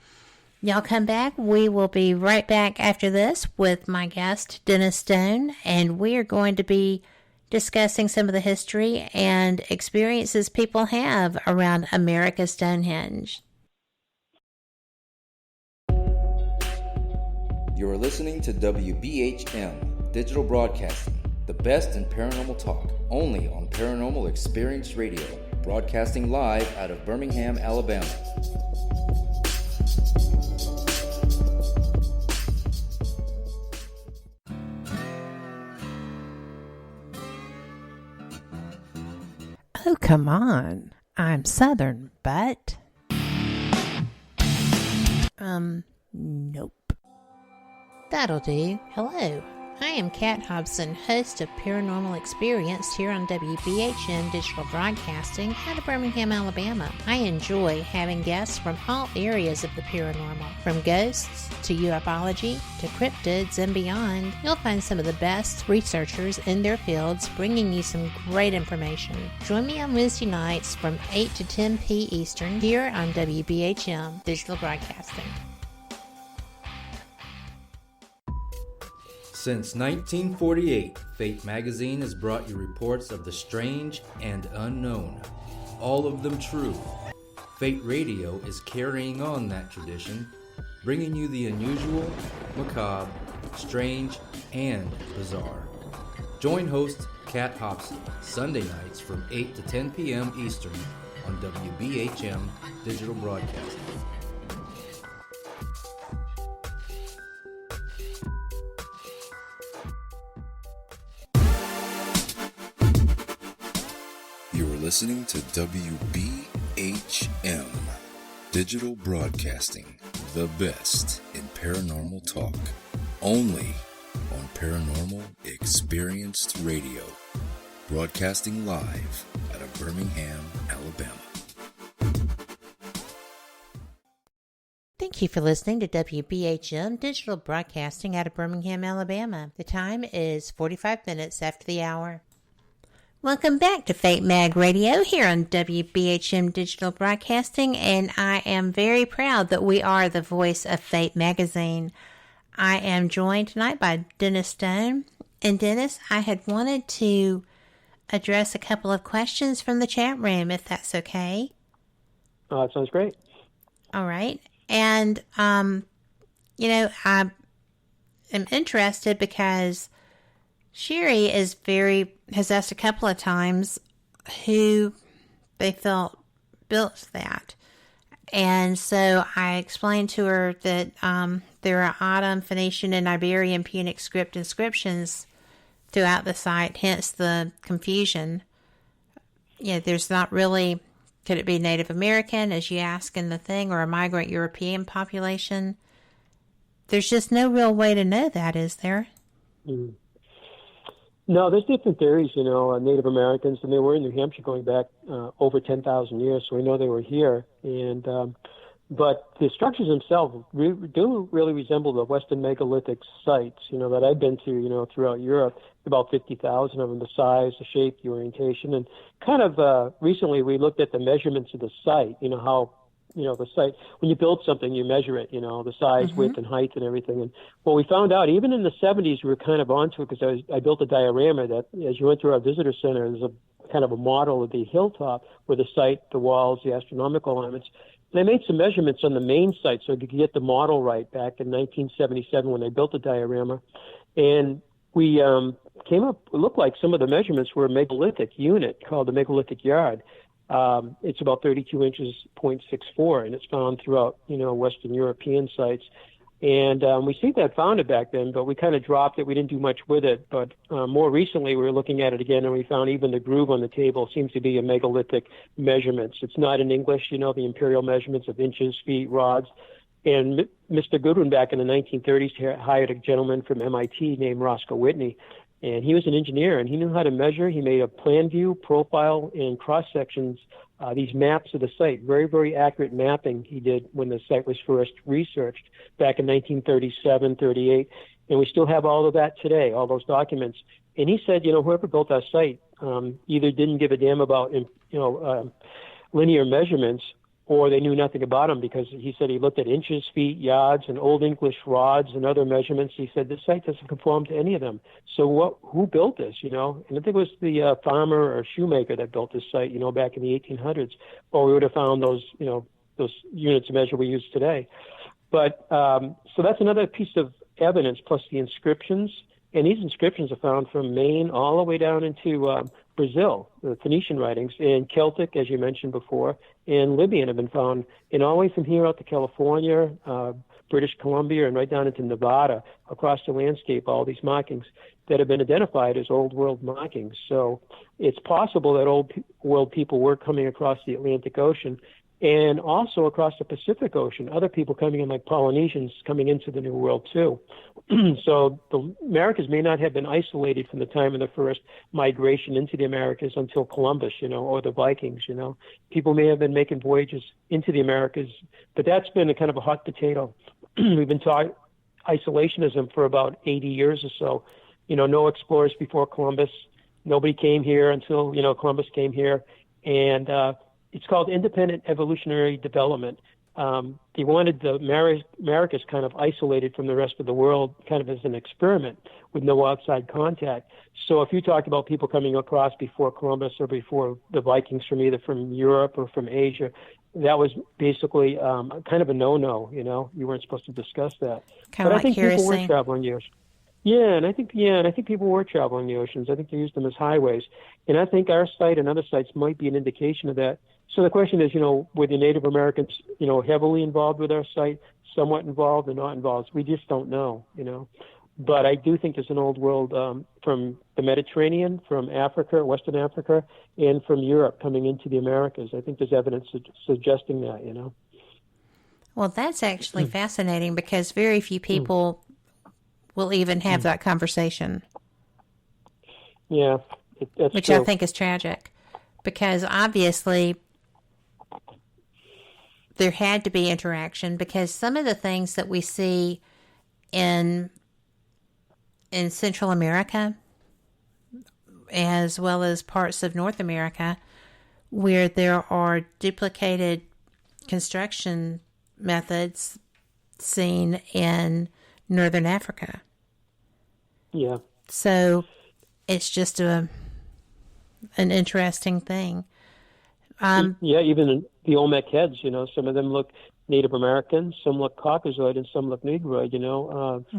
y'all come back. We will be right back after this with my guest, Dennis Stone, and we are going to be discussing some of the history and experiences people have around America's Stonehenge. You are listening to WBHM Digital Broadcasting, the best in paranormal talk, only on Paranormal Experience Radio, broadcasting live out of Birmingham, Alabama. Oh, come on. I'm Southern, but... Nope. That'll do. Hello. I am Kat Hobson, host of Paranormal Experience here on WBHM Digital Broadcasting out of Birmingham, Alabama. I enjoy having guests from all areas of the paranormal, from ghosts to ufology to cryptids and beyond. You'll find some of the best researchers in their fields bringing you some great information. Join me on Wednesday nights from 8 to 10 p. Eastern here on WBHM Digital Broadcasting. Since 1948, Fate magazine has brought you reports of the strange and unknown, all of them true. Fate Radio is carrying on that tradition, bringing you the unusual, macabre, strange, and bizarre. Join host Kat Hobson Sunday nights from 8 to 10 p.m. Eastern on WBHM Digital Broadcasting. Listening to WBHM Digital Broadcasting, the best in paranormal talk, only on Paranormal Experienced Radio, broadcasting live out of Birmingham, Alabama. Thank you for listening to WBHM Digital Broadcasting out of Birmingham, Alabama. The time is 45 minutes after the hour. Welcome back to Fate Mag Radio here on WBHM Digital Broadcasting, and I am very proud that we are the voice of Fate Magazine. I am joined tonight by Dennis Stone. And Dennis, I had wanted to address a couple of questions from the chat room, if that's okay. That sounds great. All right. And, I am interested because Sherry has asked a couple of times who they felt built that. And so I explained to her that there are Ottoman, Phoenician, and Iberian Punic script inscriptions throughout the site, hence the confusion. There's not really... Could it be Native American, as you ask in the thing, or a migrant European population? There's just no real way to know that, is there? Mm. No, there's different theories, Native Americans, and they were in New Hampshire going back over 10,000 years, so we know they were here. And but the structures themselves do really resemble the Western megalithic sites, that I've been to, throughout Europe. About 50,000 of them, the size, the shape, the orientation. And kind of recently we looked at the measurements of the site, how, the site, when you build something, you measure it, the size, width, and height and everything. And what we found out, even in the 70s, we were kind of onto it because I built a diorama that as you went through our visitor center, there's a kind of a model of the hilltop where the site, the walls, the astronomical elements. And I made some measurements on the main site so I could get the model right back in 1977 when I built the diorama. And we came up, it looked like some of the measurements were a megalithic unit called the megalithic yard. It's about 32 inches, 0.64, and it's found throughout, Western European sites. And we see that found it back then, but we kind of dropped it. We didn't do much with it. But more recently, we were looking at it again, and we found even the groove on the table seems to be a megalithic measurements. It's not in English, the imperial measurements of inches, feet, rods. And Mr. Goodwin back in the 1930s hired a gentleman from MIT named Roscoe Whitney, and he was an engineer, and he knew how to measure. He made a plan view, profile, and cross-sections, these maps of the site, very, very accurate mapping he did when the site was first researched back in 1937, 38, and we still have all of that today, all those documents. And he said, whoever built our site either didn't give a damn about, linear measurements, or they knew nothing about them, because he said he looked at inches, feet, yards, and Old English rods and other measurements. He said the site doesn't conform to any of them. So who built this, And I think it was the farmer or shoemaker that built this site, back in the 1800s, or we would have found those units of measure we use today. But so that's another piece of evidence, plus the inscriptions. And these inscriptions are found from Maine all the way down into Brazil, the Phoenician writings, and Celtic, as you mentioned before, and Libyan have been found, and all the way from here out to California, British Columbia, and right down into Nevada, across the landscape, all these markings that have been identified as Old World markings. So it's possible that Old World people were coming across the Atlantic Ocean, and also across the Pacific Ocean, other people coming in like Polynesians coming into the New World too. So the Americas may not have been isolated from the time of the first migration into the Americas until Columbus, or the Vikings, People may have been making voyages into the Americas, but that's been a kind of a hot potato. We've been taught isolationism for about 80 years or so. No explorers before Columbus. Nobody came here until, Columbus came here. And it's called independent evolutionary development. They wanted the Americas kind of isolated from the rest of the world, kind of as an experiment with no outside contact. So if you talk about people coming across before Columbus or before the Vikings from either from Europe or from Asia, that was basically kind of a no-no, You weren't supposed to discuss that. Kind of like heresy. People were traveling the ocean. Yeah, and I think people were traveling the oceans. I think they used them as highways. And I think our site and other sites might be an indication of that. So the question is, were the Native Americans, heavily involved with our site, somewhat involved or not involved? We just don't know, But I do think there's an old world from the Mediterranean, from Africa, Western Africa, and from Europe coming into the Americas. I think there's evidence suggesting that, Well, that's actually fascinating because very few people will even have that conversation. Yeah, that's which true. I think is tragic because obviously there had to be interaction, because some of the things that we see in Central America, as well as parts of North America, where there are duplicated construction methods seen in Northern Africa. Yeah. So it's just an interesting thing. Yeah, even the Olmec heads, some of them look Native American, some look Caucasoid, and some look Negroid,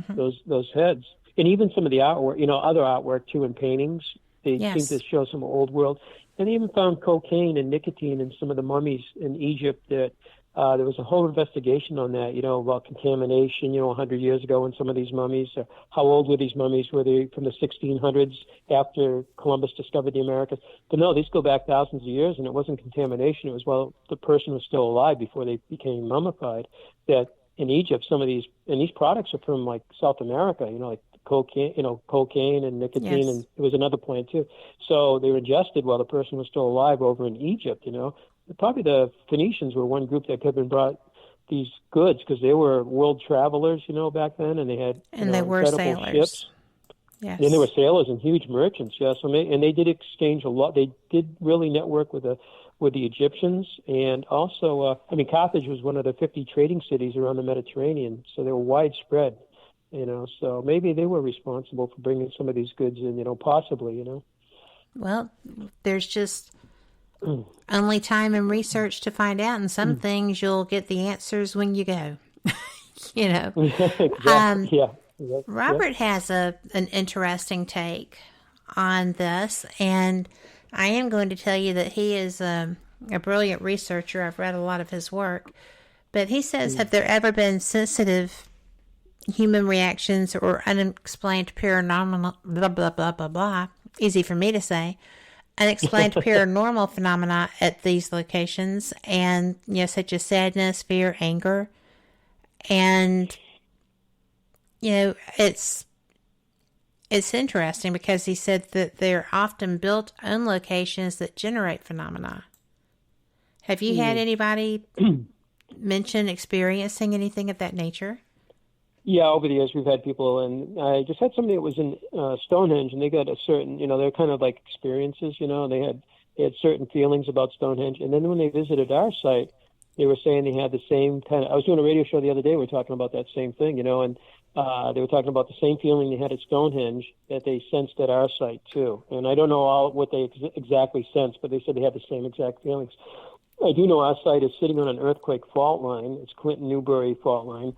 those heads. And even some of the artwork, other artwork too in paintings, they seem to show some old world. And they even found cocaine and nicotine in some of the mummies in Egypt. That there was a whole investigation on that, about contamination, 100 years ago in some of these mummies. How old were these mummies? Were they from the 1600s after Columbus discovered the Americas? But no, these go back thousands of years, and it wasn't contamination. It was, the person was still alive before they became mummified. That in Egypt, some of these, and these products are from like South America, like cocaine and nicotine, and it was another plant too. So they were ingested while the person was still alive over in Egypt, Probably the Phoenicians were one group that could have been brought these goods, because they were world travelers, back then, and they had they were incredible sailors. Ships. Yes. And they were sailors and huge merchants, yes. And they did exchange a lot. They did really network with the Egyptians, and also, Carthage was one of the 50 trading cities around the Mediterranean, so they were widespread. So maybe they were responsible for bringing some of these goods in, possibly, Well, there's just only time and research to find out, and some things you'll get the answers when you go. Exactly. Robert has an interesting take on this, and I am going to tell you that he is a brilliant researcher. I've read a lot of his work, but he says, have there ever been sensitive human reactions or unexplained paranormal, blah, blah, blah, blah, blah, easy for me to say, unexplained paranormal phenomena at these locations, and, such as sadness, fear, anger, and, it's interesting because he said that they're often built on locations that generate phenomena. Have you had anybody mention experiencing anything of that nature? Yeah, over the years we've had people, and I just had somebody that was in Stonehenge, and they got a certain, they're kind of like experiences, they had certain feelings about Stonehenge, and then when they visited our site, they were saying they had the same kind of. I was doing a radio show the other day. We were talking about that same thing, and they were talking about the same feeling they had at Stonehenge that they sensed at our site too. And I don't know all what they exactly sensed, but they said they had the same exact feelings. I do know our site is sitting on an earthquake fault line. It's Clinton-Newbury fault line.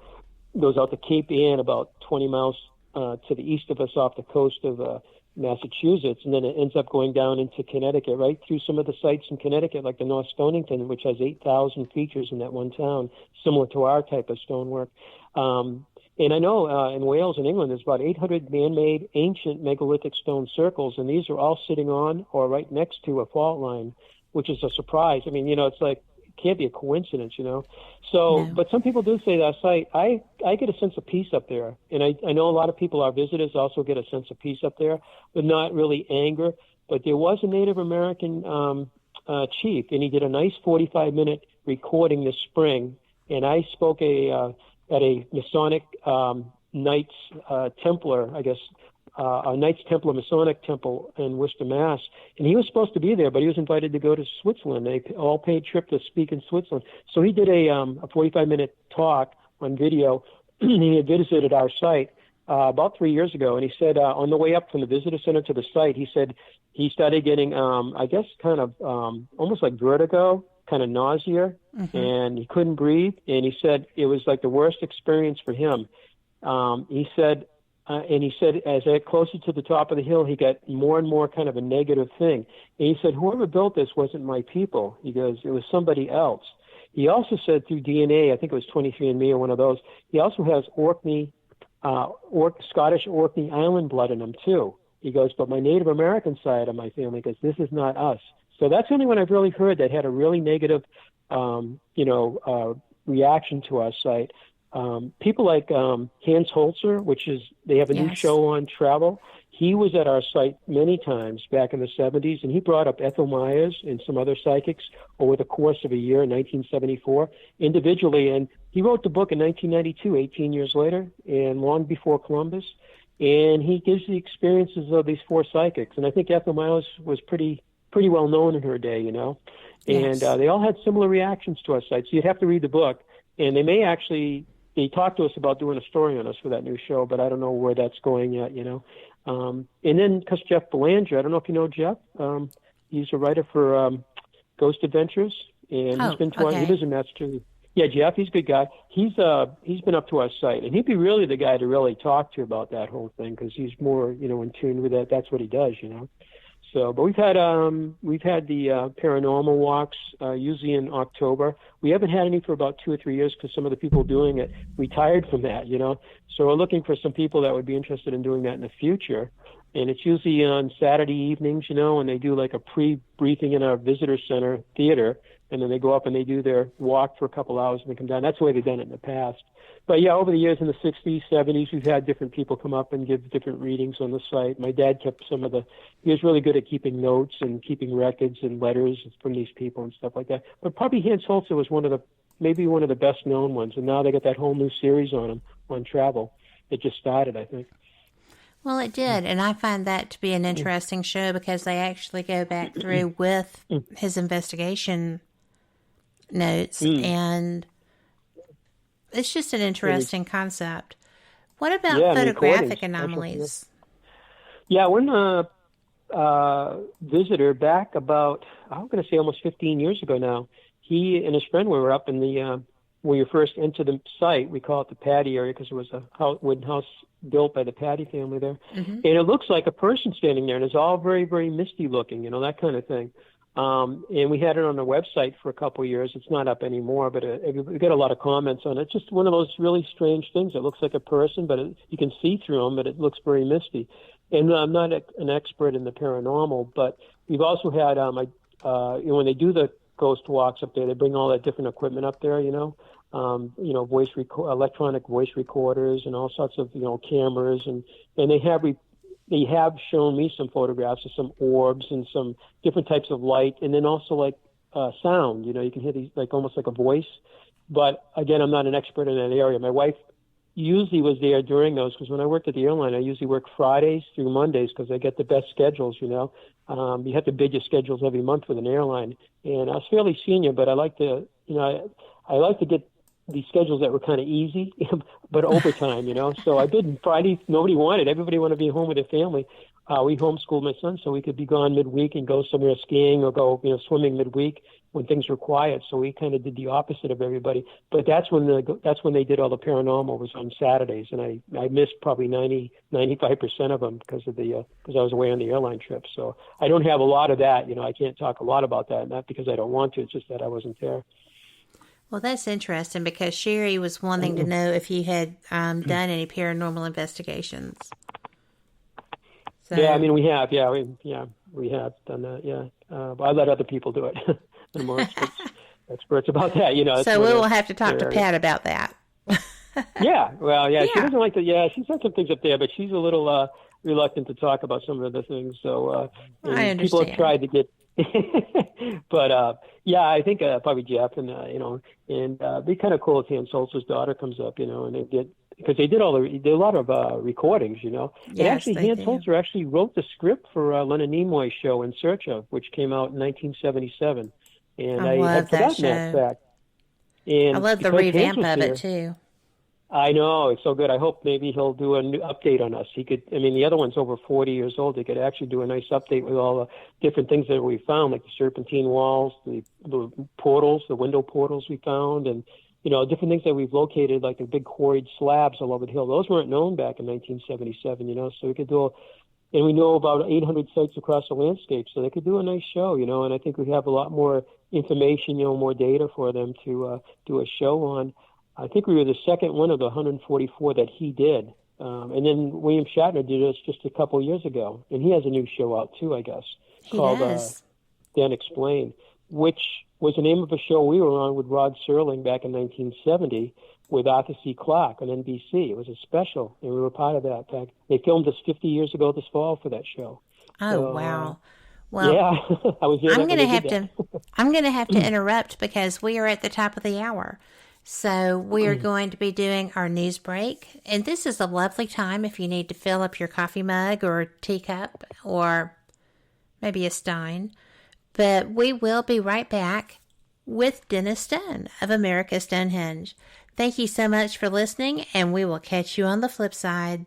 Goes out to Cape Ann, about 20 miles to the east of us off the coast of Massachusetts, and then it ends up going down into Connecticut, right through some of the sites in Connecticut, like the North Stonington, which has 8,000 features in that one town, similar to our type of stonework. And I know in Wales and England, there's about 800 man-made ancient megalithic stone circles, and these are all sitting on or right next to a fault line, which is a surprise. It's like, can't be a coincidence, So, no. But some people do say that site, I get a sense of peace up there. And I know a lot of people, our visitors, also get a sense of peace up there, but not really anger. But there was a Native American chief, and he did a nice 45-minute recording this spring. And I spoke at a Masonic Knights Templar, I guess, a Knights Templar Masonic temple in Worcester, Mass. And he was supposed to be there, but he was invited to go to Switzerland. They all paid trip to speak in Switzerland. So he did a 45-minute talk on video. He had visited our site about 3 years ago, and he said on the way up from the visitor center to the site, he said he started getting, I guess, kind of almost like vertigo, kind of nausea, and he couldn't breathe. And he said it was like the worst experience for him. He said, as I got closer to the top of the hill, he got more and more kind of a negative thing. And he said, whoever built this wasn't my people. He goes, it was somebody else. He also said through DNA, I think it was 23andMe or one of those, he also has Orkney, Scottish Orkney Island blood in him too. He goes, but my Native American side of my family goes, this is not us. So that's the only one I've really heard that had a really negative, reaction to our site. People like Hans Holzer, they have a new show on travel. He was at our site many times back in the 70s, and he brought up Ethel Myers and some other psychics over the course of a year in 1974 individually. And he wrote the book in 1992, 18 years later, and long before Columbus. And he gives the experiences of these 4 psychics. And I think Ethel Myers was pretty well known in her day, And they all had similar reactions to our site. So you'd have to read the book. And they talked to us about doing a story on us for that new show, but I don't know where that's going yet, And then, because Jeff Belanger, I don't know if you know Jeff. He's a writer for Ghost Adventures, and he's been to he lives in Massachusetts. Yeah, Jeff, he's a good guy. He's been up to our site, and he'd be really the guy to really talk to about that whole thing because he's more, in tune with that. That's what he does, So, but we've had the paranormal walks usually in October. We haven't had any for about 2 or 3 years because some of the people doing it retired from that, So we're looking for some people that would be interested in doing that in the future. And it's usually on Saturday evenings, and they do like a pre-briefing in our visitor center theater, and then they go up and they do their walk for a couple hours and they come down. That's the way they've done it in the past. But yeah, over the years in the 60s, 70s, we've had different people come up and give different readings on the site. My dad kept he was really good at keeping notes and keeping records and letters from these people and stuff like that. But probably Hans Holzer was maybe one of the best known ones. And now they got that whole new series on him, on travel. It just started, I think. Well, it did, and I find that to be an interesting show because they actually go back through with his investigation notes, and it's just an interesting concept. What about photographic anomalies? Yeah, one visitor back about, I'm going to say almost 15 years ago now, he and his friend were up in the, where you first enter the site. We call it the Patty area because it was a wooden house built by the Patty family there. Mm-hmm. And it looks like a person standing there, and it's all very, very misty looking, that kind of thing. And we had it on the website for a couple of years. It's not up anymore, but we got a lot of comments on it. It's just one of those really strange things. It looks like a person, but you can see through them, but it looks very misty. And I'm not an expert in the paranormal, but we've also had, when they do the ghost walks up there, they bring all that different equipment up there, electronic voice recorders and all sorts of, cameras. And they have shown me some photographs of some orbs and some different types of light, and then also like sound. You can hear these like almost like a voice. But again, I'm not an expert in that area. My wife usually was there during those because when I worked at the airline, I usually work Fridays through Mondays because I get the best schedules. You have to bid your schedules every month with an airline, and I was fairly senior, but I like to, I like to get these schedules that were kind of easy, but overtime, So I did Friday. Nobody wanted. Everybody wanted to be home with their family. We homeschooled my son so we could be gone midweek and go somewhere skiing or go, swimming midweek when things were quiet. So we kind of did the opposite of everybody. But that's when they did all the paranormal was on Saturdays, and I missed probably 95% of them because I was away on the airline trip. So I don't have a lot of that. I can't talk a lot about that, not because I don't want to. It's just that I wasn't there. Well, that's interesting because Sherry was wanting to know if you had done any paranormal investigations. So, yeah, I mean, we have. Yeah, we have done that. Yeah, but I let other people do it. I'm more experts about that. So we will have to talk to Pat about that. Yeah, well, yeah, she doesn't like to. Yeah, she's had some things up there, but she's a little reluctant to talk about some of the things. So I understand. People have tried to get. But I think probably Jeff and it'd be kind of cool if Hans Holzer's daughter comes up, and they get because they did a lot of recordings, Yes, and actually Hans Holzer actually wrote the script for Leonard Nimoy's show In Search Of, which came out in 1977, and I had forgotten that fact. And I love the revamp of it too. I know, it's so good. I hope maybe he'll do a new update on us. He could, the other one's over 40 years old. He could actually do a nice update with all the different things that we found, like the serpentine walls, the portals, the window portals we found, and, different things that we've located, like the big quarried slabs all over the hill. Those weren't known back in 1977, so we could do and we know about 800 sites across the landscape, so they could do a nice show, and I think we have a lot more information, more data for them to do a show on. I think we were the second one of the 144 that he did. And then William Shatner did this just a couple years ago. And he has a new show out, too, I guess, called Dan Explained. which was the name of a show we were on with Rod Serling back in 1970 with Arthur C. Clarke on NBC. It was a special, and we were part of that. In fact, they filmed us 50 years ago this fall for that show. Oh, so, wow. Well, yeah, I was there. I'm going to have to interrupt because we are at the top of the hour. So we are going to be doing our news break. And this is a lovely time if you need to fill up your coffee mug or teacup or maybe a stein. But we will be right back with Dennis Stone of America's Stonehenge. Thank you so much for listening, and we will catch you on the flip side.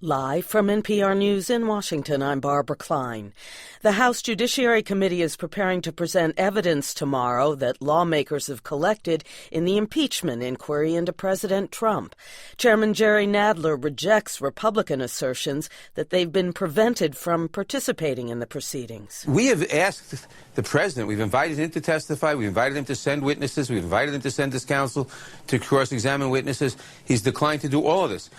Live from NPR News in Washington, I'm Barbara Klein. The House Judiciary Committee is preparing to present evidence tomorrow that lawmakers have collected in the impeachment inquiry into President Trump. Chairman Jerry Nadler rejects Republican assertions that they've been prevented from participating in the proceedings. We have asked the president, we've invited him to testify, we've invited him to send witnesses, we've invited him to send his counsel to cross-examine witnesses. He's declined to do all of this.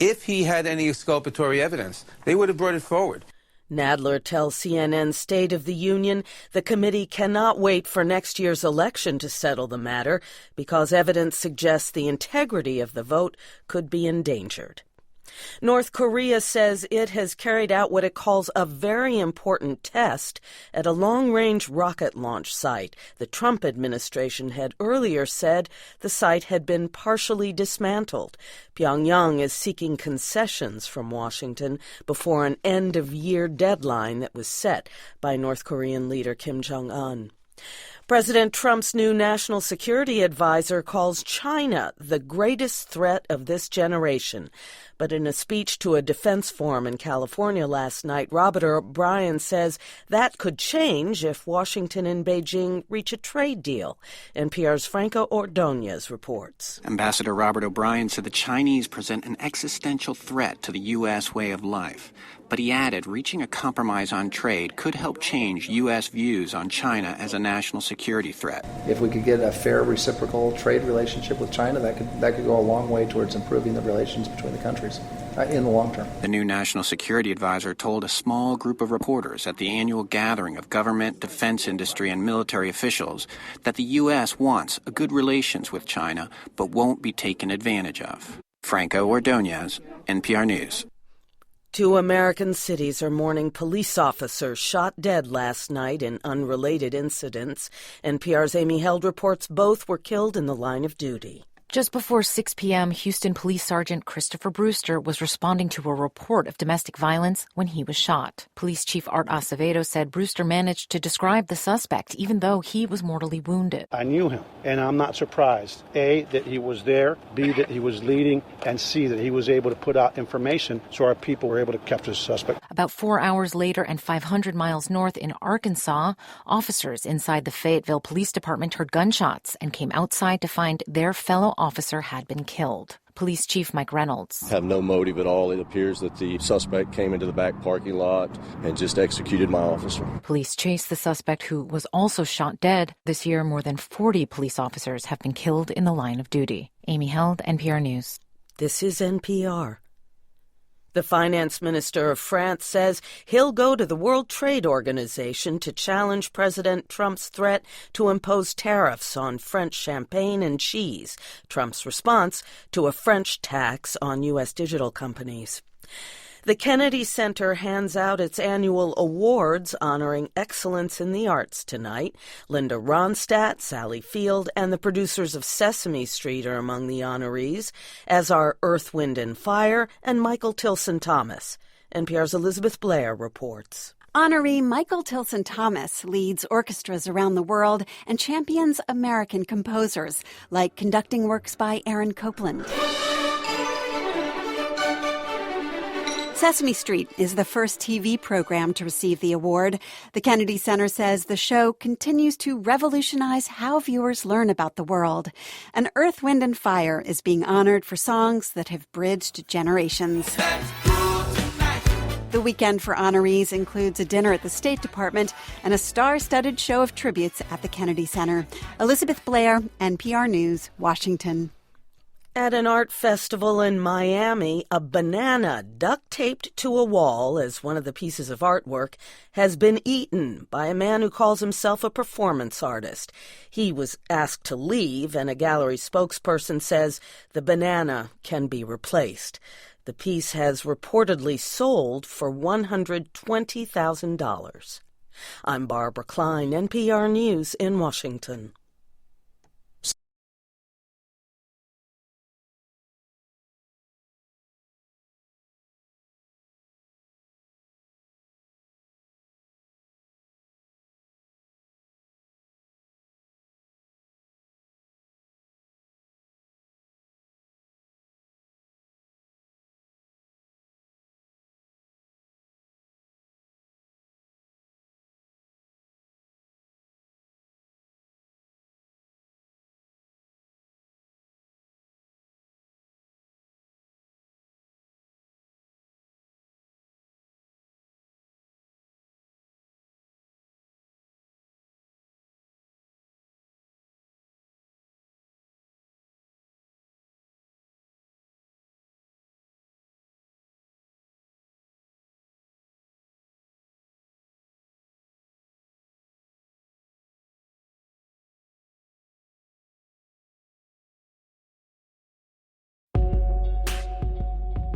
If he had any exculpatory evidence, they would have brought it forward. Nadler tells CNN's State of the Union the committee cannot wait for next year's election to settle the matter because evidence suggests the integrity of the vote could be endangered. North Korea says it has carried out what it calls a very important test at a long-range rocket launch site. The Trump administration had earlier said the site had been partially dismantled. Pyongyang is seeking concessions from Washington before an end-of-year deadline that was set by North Korean leader Kim Jong-un. President Trump's new national security advisor calls China the greatest threat of this generation. But in a speech to a defense forum in California last night, Robert O'Brien says that could change if Washington and Beijing reach a trade deal. NPR's Franco Ordonez reports. Ambassador Robert O'Brien said the Chinese present an existential threat to the U.S. way of life. But he added reaching a compromise on trade could help change U.S. views on China as a national security threat. If we could get a fair reciprocal trade relationship with China, that could go a long way towards improving the relations between the countries in the long term. The new national security advisor told a small group of reporters at the annual gathering of government, defense industry, and military officials that the U.S. wants a good relations with China but won't be taken advantage of. Franco Ordonez, NPR News. 2 American cities are mourning police officers shot dead last night in unrelated incidents. NPR's Amy Held reports both were killed in the line of duty. Just before 6 p.m., Houston Police Sergeant Christopher Brewster was responding to a report of domestic violence when he was shot. Police Chief Art Acevedo said Brewster managed to describe the suspect, even though he was mortally wounded. I knew him, and I'm not surprised. A, that he was there, B, that he was leading, and C, that he was able to put out information so our people were able to capture the suspect. About 4 hours later and 500 miles north in Arkansas, officers inside the Fayetteville Police Department heard gunshots and came outside to find their fellow officer had been killed. Police Chief Mike Reynolds. Have no motive at all. It appears that the suspect came into the back parking lot and just executed my officer. Police chased the suspect, who was also shot dead. This year, more than 40 police officers have been killed in the line of duty. Amy Held, NPR News. This is NPR. The finance minister of France says he'll go to the World Trade Organization to challenge President Trump's threat to impose tariffs on French champagne and cheese, Trump's response to a French tax on U.S. digital companies. The Kennedy Center hands out its annual awards honoring excellence in the arts tonight. Linda Ronstadt, Sally Field, and the producers of Sesame Street are among the honorees, as are Earth, Wind, and Fire and Michael Tilson Thomas. NPR's Elizabeth Blair reports. Honoree Michael Tilson Thomas leads orchestras around the world and champions American composers, like conducting works by Aaron Copland. Sesame Street is the first TV program to receive the award. The Kennedy Center says the show continues to revolutionize how viewers learn about the world. And Earth, Wind, and Fire is being honored for songs that have bridged generations. The weekend for honorees includes a dinner at the State Department and a star-studded show of tributes at the Kennedy Center. Elizabeth Blair, NPR News, Washington. At an art festival in Miami, a banana duct-taped to a wall as one of the pieces of artwork has been eaten by a man who calls himself a performance artist. He was asked to leave, and a gallery spokesperson says the banana can be replaced. The piece has reportedly sold for $120,000. I'm Barbara Klein, NPR News in Washington.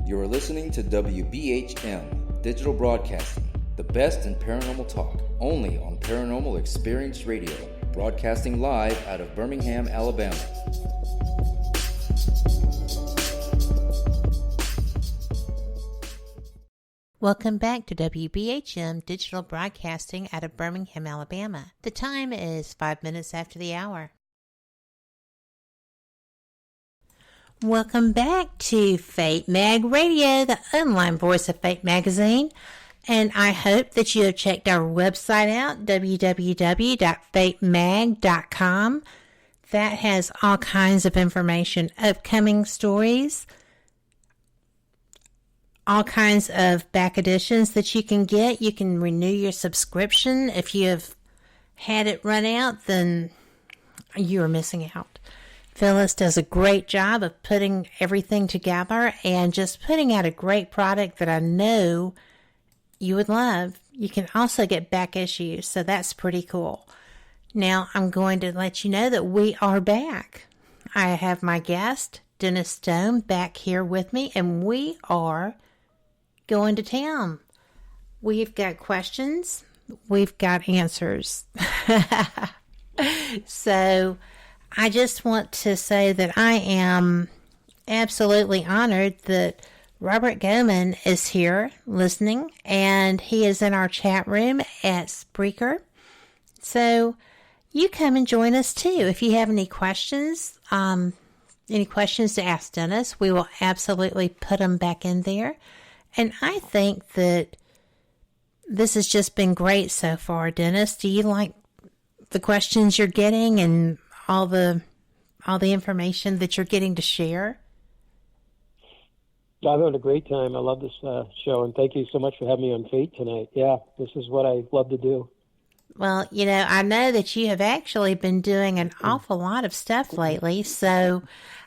You are listening to WBHM Digital Broadcasting, the best in paranormal talk, only on Paranormal Experience Radio, broadcasting live out of Birmingham, Alabama. Welcome back to WBHM Digital Broadcasting out of Birmingham, Alabama. The time is 5 minutes after the hour. Welcome back to Fate Mag Radio, the online voice of Fate Magazine. And I hope that you have checked our website out, www.fatemag.com. That has all kinds of information, upcoming stories, all kinds of back editions that you can get. You can renew your subscription. If you have had it run out, then you are missing out. Phyllis does a great job of putting everything together and just putting out a great product that I know you would love. You can also get back issues, so that's pretty cool. Now, I'm going to let you know that we are back. I have my guest, Dennis Stone, back here with me, and we are going to town. We've got questions. We've got answers. So I just want to say that I am absolutely honored that Robert Goman is here listening, and he is in our chat room at Spreaker. So you come and join us too. If you have any questions to ask Dennis, we will absolutely put them back in there. And I think that this has just been great so far, Dennis. Do you like the questions you're getting and all the information that you're getting to share? I've had a great time. I love this show, and thank you so much for having me on Fate tonight. Yeah, this is what I love to do. Well, I know that you have actually been doing an awful lot of stuff lately, so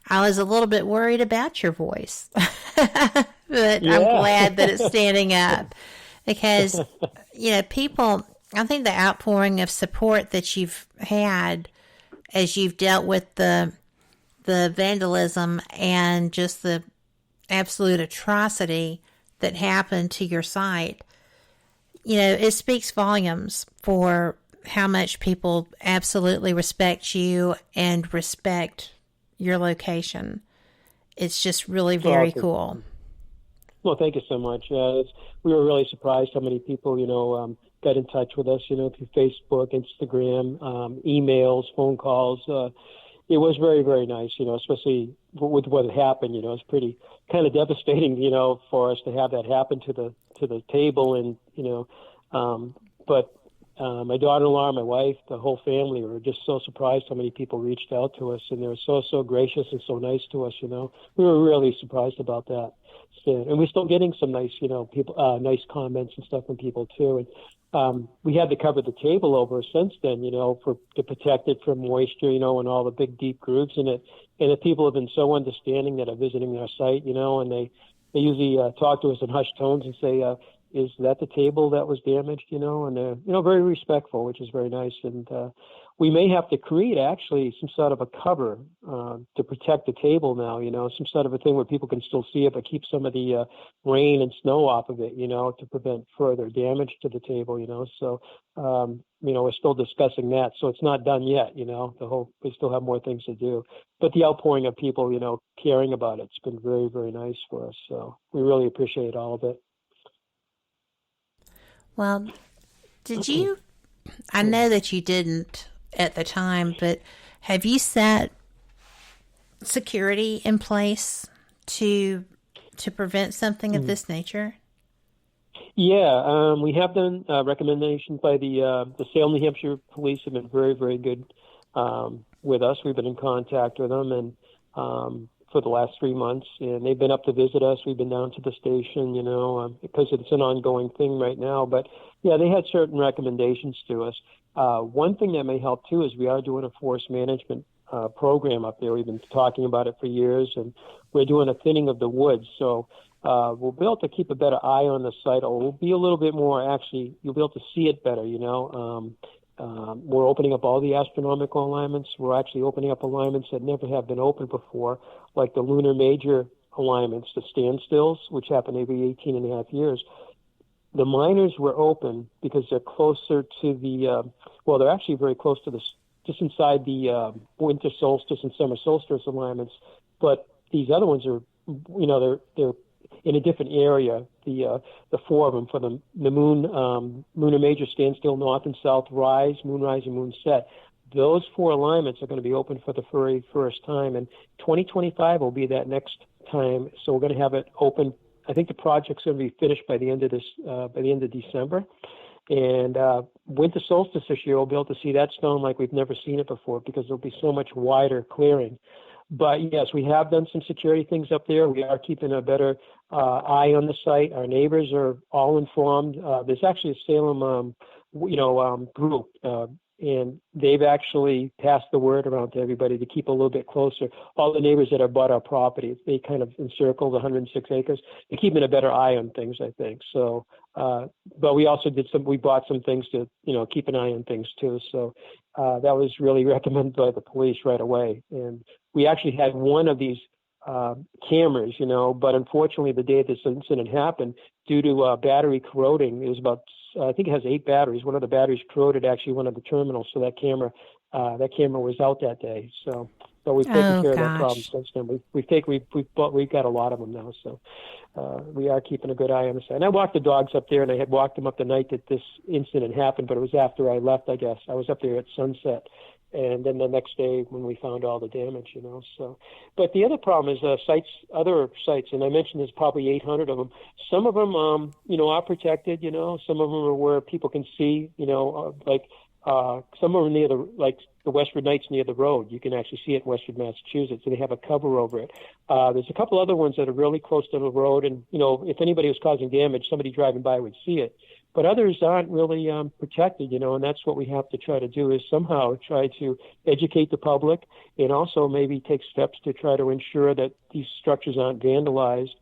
I was a little bit worried about your voice. But yeah. I'm glad that it's standing up because, people, I think the outpouring of support that you've had as you've dealt with the vandalism and just the absolute atrocity that happened to your site, it speaks volumes for how much people absolutely respect you and respect your location. It's just really very cool. Well, thank you so much. We were really surprised how many people, got in touch with us, through Facebook, Instagram, emails, phone calls. It was very, very nice, especially with what had happened. It's pretty kind of devastating, for us to have that happen to the table, and but my daughter-in-law, my wife, the whole family were just so surprised how many people reached out to us, and they were so gracious and so nice to us. We were really surprised about that. So, and we're still getting some nice, people, nice comments and stuff from people too. And we had to cover the table over since then, to protect it from moisture, and all the big deep grooves in it. And the people have been so understanding that are visiting our site, and they usually talk to us in hushed tones and say, is that the table that was damaged, and they're, very respectful, which is very nice. And we may have to create actually some sort of a cover to protect the table now, some sort of a thing where people can still see it, but keep some of the rain and snow off of it, to prevent further damage to the table, So, we're still discussing that. So it's not done yet, we still have more things to do. But the outpouring of people, caring about it's been very, very nice for us. So we really appreciate all of it. Well, did you, I know that you didn't at the time, but have you set security in place to prevent something of this nature? Yeah, we have done recommendations by the Salem, New Hampshire police have been very, very good with us. We've been in contact with them and for the last 3 months, and they've been up to visit us. We've been down to the station, because it's an ongoing thing right now. But yeah, they had certain recommendations to us. One thing that may help too is we are doing a forest management program up there. We've been talking about it for years, and we're doing a thinning of the woods. So we'll be able to keep a better eye on the site, or we'll be a little bit more, actually, you'll be able to see it better, We're opening up all the astronomical alignments. We're actually opening up alignments that never have been opened before, like the lunar major alignments, the standstills, which happen every 18 and a half years. The minors were open because they're closer to the, they're actually very close to just inside the winter solstice and summer solstice alignments. But these other ones are, they're in a different area. The four of them for the moon, lunar major, standstill, north and south, rise, moonrise, and moonset. Those four alignments are going to be open for the very first time, and 2025 will be that next time. So we're going to have it open. I think the project's going to be finished by the end of December. And winter solstice this year, we'll be able to see that stone like we've never seen it before because there'll be so much wider clearing. But yes, we have done some security things up there. We are keeping a better eye on the site. Our neighbors are all informed. There's actually a Salem, group, and they've actually passed the word around to everybody to keep a little bit closer. All the neighbors that have bought our property, they kind of encircle the 106 acres. They're keeping a better eye on things, I think. So, but we also we bought some things to, keep an eye on things too. So that was really recommended by the police right away. And we actually had one of these cameras, but unfortunately the day this incident happened, due to battery corroding, it was about, I think it has 8 batteries. One of the batteries corroded actually one of the terminals, so that camera was out that day. So we've taken care of that problem since then. We've got a lot of them now, so we are keeping a good eye on the site. And I walked the dogs up there, and I had walked them up the night that this incident happened, but it was after I left, I guess. I was up there at sunset. And then the next day when we found all the damage, so. But the other problem is other sites, and I mentioned there's probably 800 of them. Some of them, are protected, Some of them are where people can see, like some are near the Westford Knights near the road. You can actually see it in Westford, Massachusetts, and they have a cover over it. There's a couple other ones that are really close to the road, and, if anybody was causing damage, somebody driving by would see it. But others aren't really protected, and that's what we have to try to do is somehow try to educate the public and also maybe take steps to try to ensure that these structures aren't vandalized.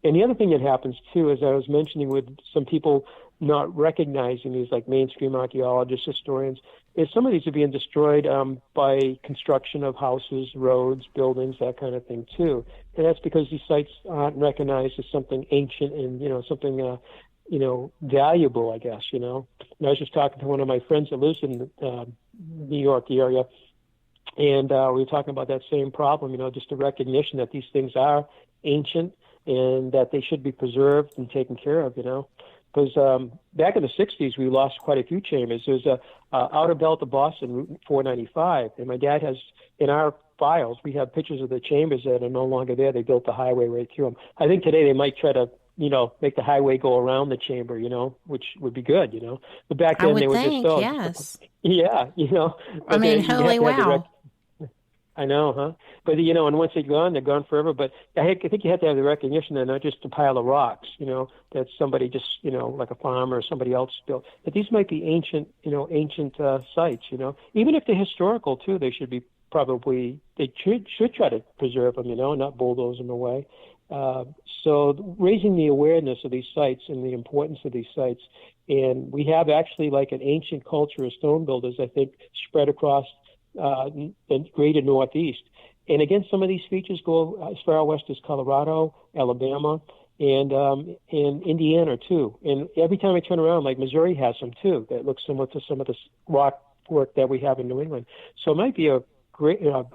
And the other thing that happens, too, as I was mentioning with some people not recognizing these, like mainstream archaeologists, historians, is some of these are being destroyed by construction of houses, roads, buildings, that kind of thing, too. And that's because these sites aren't recognized as something ancient and, something valuable, I guess, And I was just talking to one of my friends that lives in New York, the area, and we were talking about that same problem, just the recognition that these things are ancient and that they should be preserved and taken care of, Because back in the 60s, we lost quite a few chambers. There's a outer belt of Boston, Route 495, and my dad has, in our files, we have pictures of the chambers that are no longer there. They built the highway right through them. I think today they might try to, make the highway go around the chamber, which would be good, But back then they were think, just yes. Yeah, I mean, holy wow. I know, huh? But and once they're gone forever. But I think you have to have the recognition that not just a pile of rocks, that somebody just, like a farmer or somebody else built. That these might be ancient sites, Even if they're historical too, they should be they should try to preserve them, not bulldoze them away. So raising the awareness of these sites and the importance of these sites, and we have actually like an ancient culture of stone builders, I think, spread across the greater Northeast. And again, some of these features go as far west as Colorado, Alabama, and Indiana too. And every time I turn around, like Missouri has some too, that looks similar to some of the rock work that we have in New England. So it might be a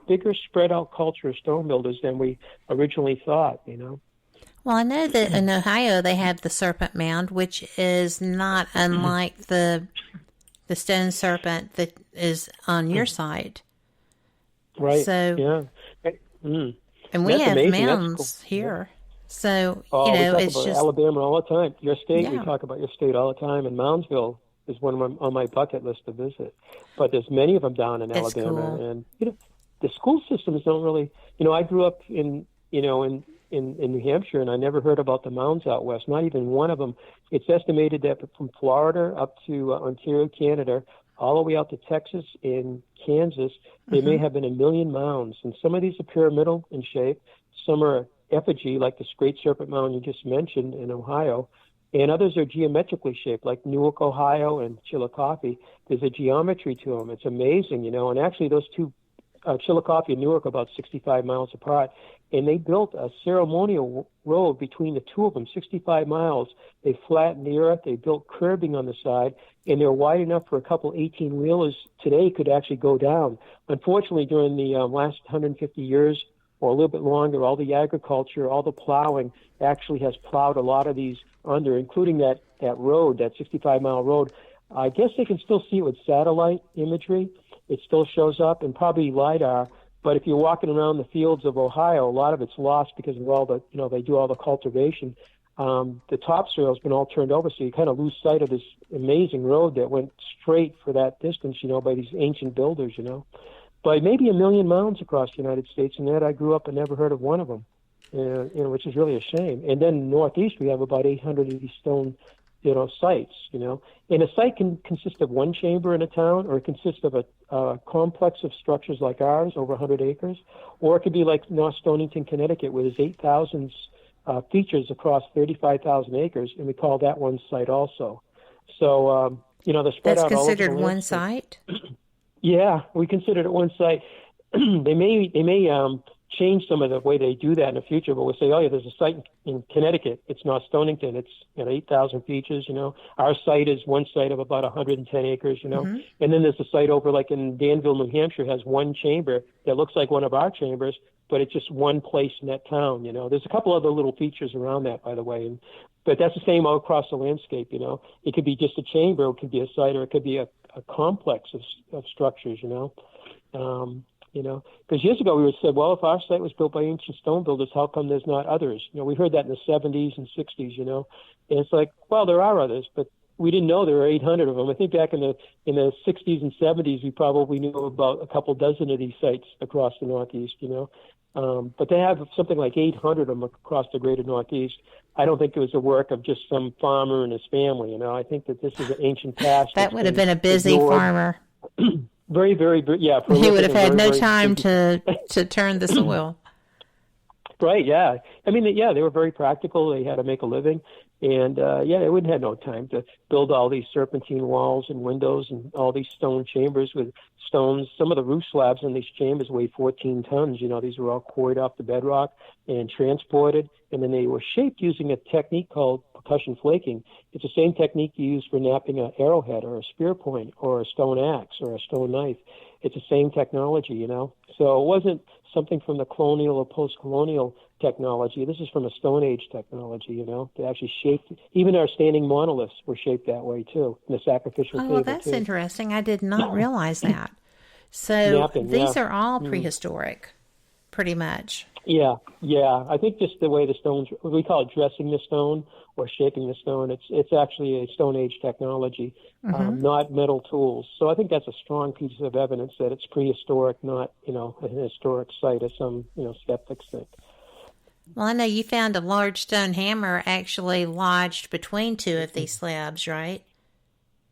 bigger spread out culture of stone builders than we originally thought, Well, I know that in Ohio they have the Serpent Mound, which is not unlike the stone serpent that is on your site. Right. So, yeah. And we have mounds here. So, we talk it's about just Alabama all the time. Your state, Yeah. we talk about your state all the time, and Moundsville is one on my bucket list to visit. But there's many of them down in That's Alabama, cool. and the school systems don't really. I grew up in New Hampshire, and I never heard about the mounds out west. Not even one of them. It's estimated that from Florida up to Ontario, Canada, all the way out to Texas and Kansas, there may have been 1 million mounds, and some of these are pyramidal in shape. Some are effigy, like this Great Serpent Mound you just mentioned in Ohio. And others are geometrically shaped, like Newark, Ohio, and Chillicothe. There's a geometry to them. It's amazing, And actually, those two, Chillicothe and Newark, are about 65 miles apart. And they built a ceremonial road between the two of them, 65 miles. They flattened the earth. They built curbing on the side, and they're wide enough for a couple 18-wheelers today could actually go down. Unfortunately, during the last 150 years or a little bit longer, all the agriculture, all the plowing actually has plowed a lot of these under, including that road, that 65-mile road. I guess they can still see it with satellite imagery. It still shows up, and probably LiDAR. But if you're walking around the fields of Ohio, a lot of it's lost because of all the, they do all the cultivation. The topsoil has been all turned over, so you kind of lose sight of this amazing road that went straight for that distance, by these ancient builders, But maybe 1 million mounds across the United States, and that I grew up and never heard of one of them, which is really a shame. And then in the Northeast, we have about 800 of these stone, sites, And a site can consist of one chamber in a town, or it consists of a complex of structures like ours, over 100 acres, or it could be like North Stonington, Connecticut, where there's 8,000 features across 35,000 acres, and we call that one site also. So, they're spread that's out all over considered the one landscape. site? Yeah, we consider it one site. They may change some of the way they do that in the future, but we'll say, oh yeah, there's a site in Connecticut. It's North Stonington. It's 8,000 features. Our site is one site of about 110 acres. And then there's a site over like in Danville, New Hampshire, has one chamber that looks like one of our chambers, but it's just one place in that town. There's a couple other little features around that, by the way. But that's the same all across the landscape. It could be just a chamber, it could be a site, or it could be a complex of structures. Because years ago we would say, well, if our site was built by ancient stone builders, how come there's not others? We heard that in the 70s and 60s, and it's like, well, there are others, but we didn't know there were 800 of them. I think back in the 60s and 70s, we probably knew about a couple dozen of these sites across the Northeast, but they have something like 800 of them across the greater Northeast. I don't think it was the work of just some farmer and his family. I think that this is an ancient past. That would have been a busy farmer. Very, very, yeah. He would have had no time to turn the soil. Right, yeah. I mean, yeah, they were very practical. They had to make a living. And, they wouldn't have no time to build all these serpentine walls and windows and all these stone chambers with stones. Some of the roof slabs in these chambers weigh 14 tons. These were all quarried off the bedrock and transported. And then they were shaped using a technique called percussion flaking. It's the same technique you use for knapping an arrowhead or a spear point or a stone axe or a stone knife. It's the same technology, So it wasn't something from the colonial or post-colonial technology. This is from a Stone Age technology, They actually shaped, even our standing monoliths were shaped that way too, in the sacrificial table. Oh, well, that's interesting. I did not realize that. So Napping, these yeah. are all prehistoric pretty much. Yeah. I think just the way the stones, we call it dressing the stone or shaping the stone. It's actually a Stone Age technology, not metal tools. So I think that's a strong piece of evidence that it's prehistoric, not, a historic site, as some, skeptics think. Well, I know you found a large stone hammer actually lodged between two of these slabs, right?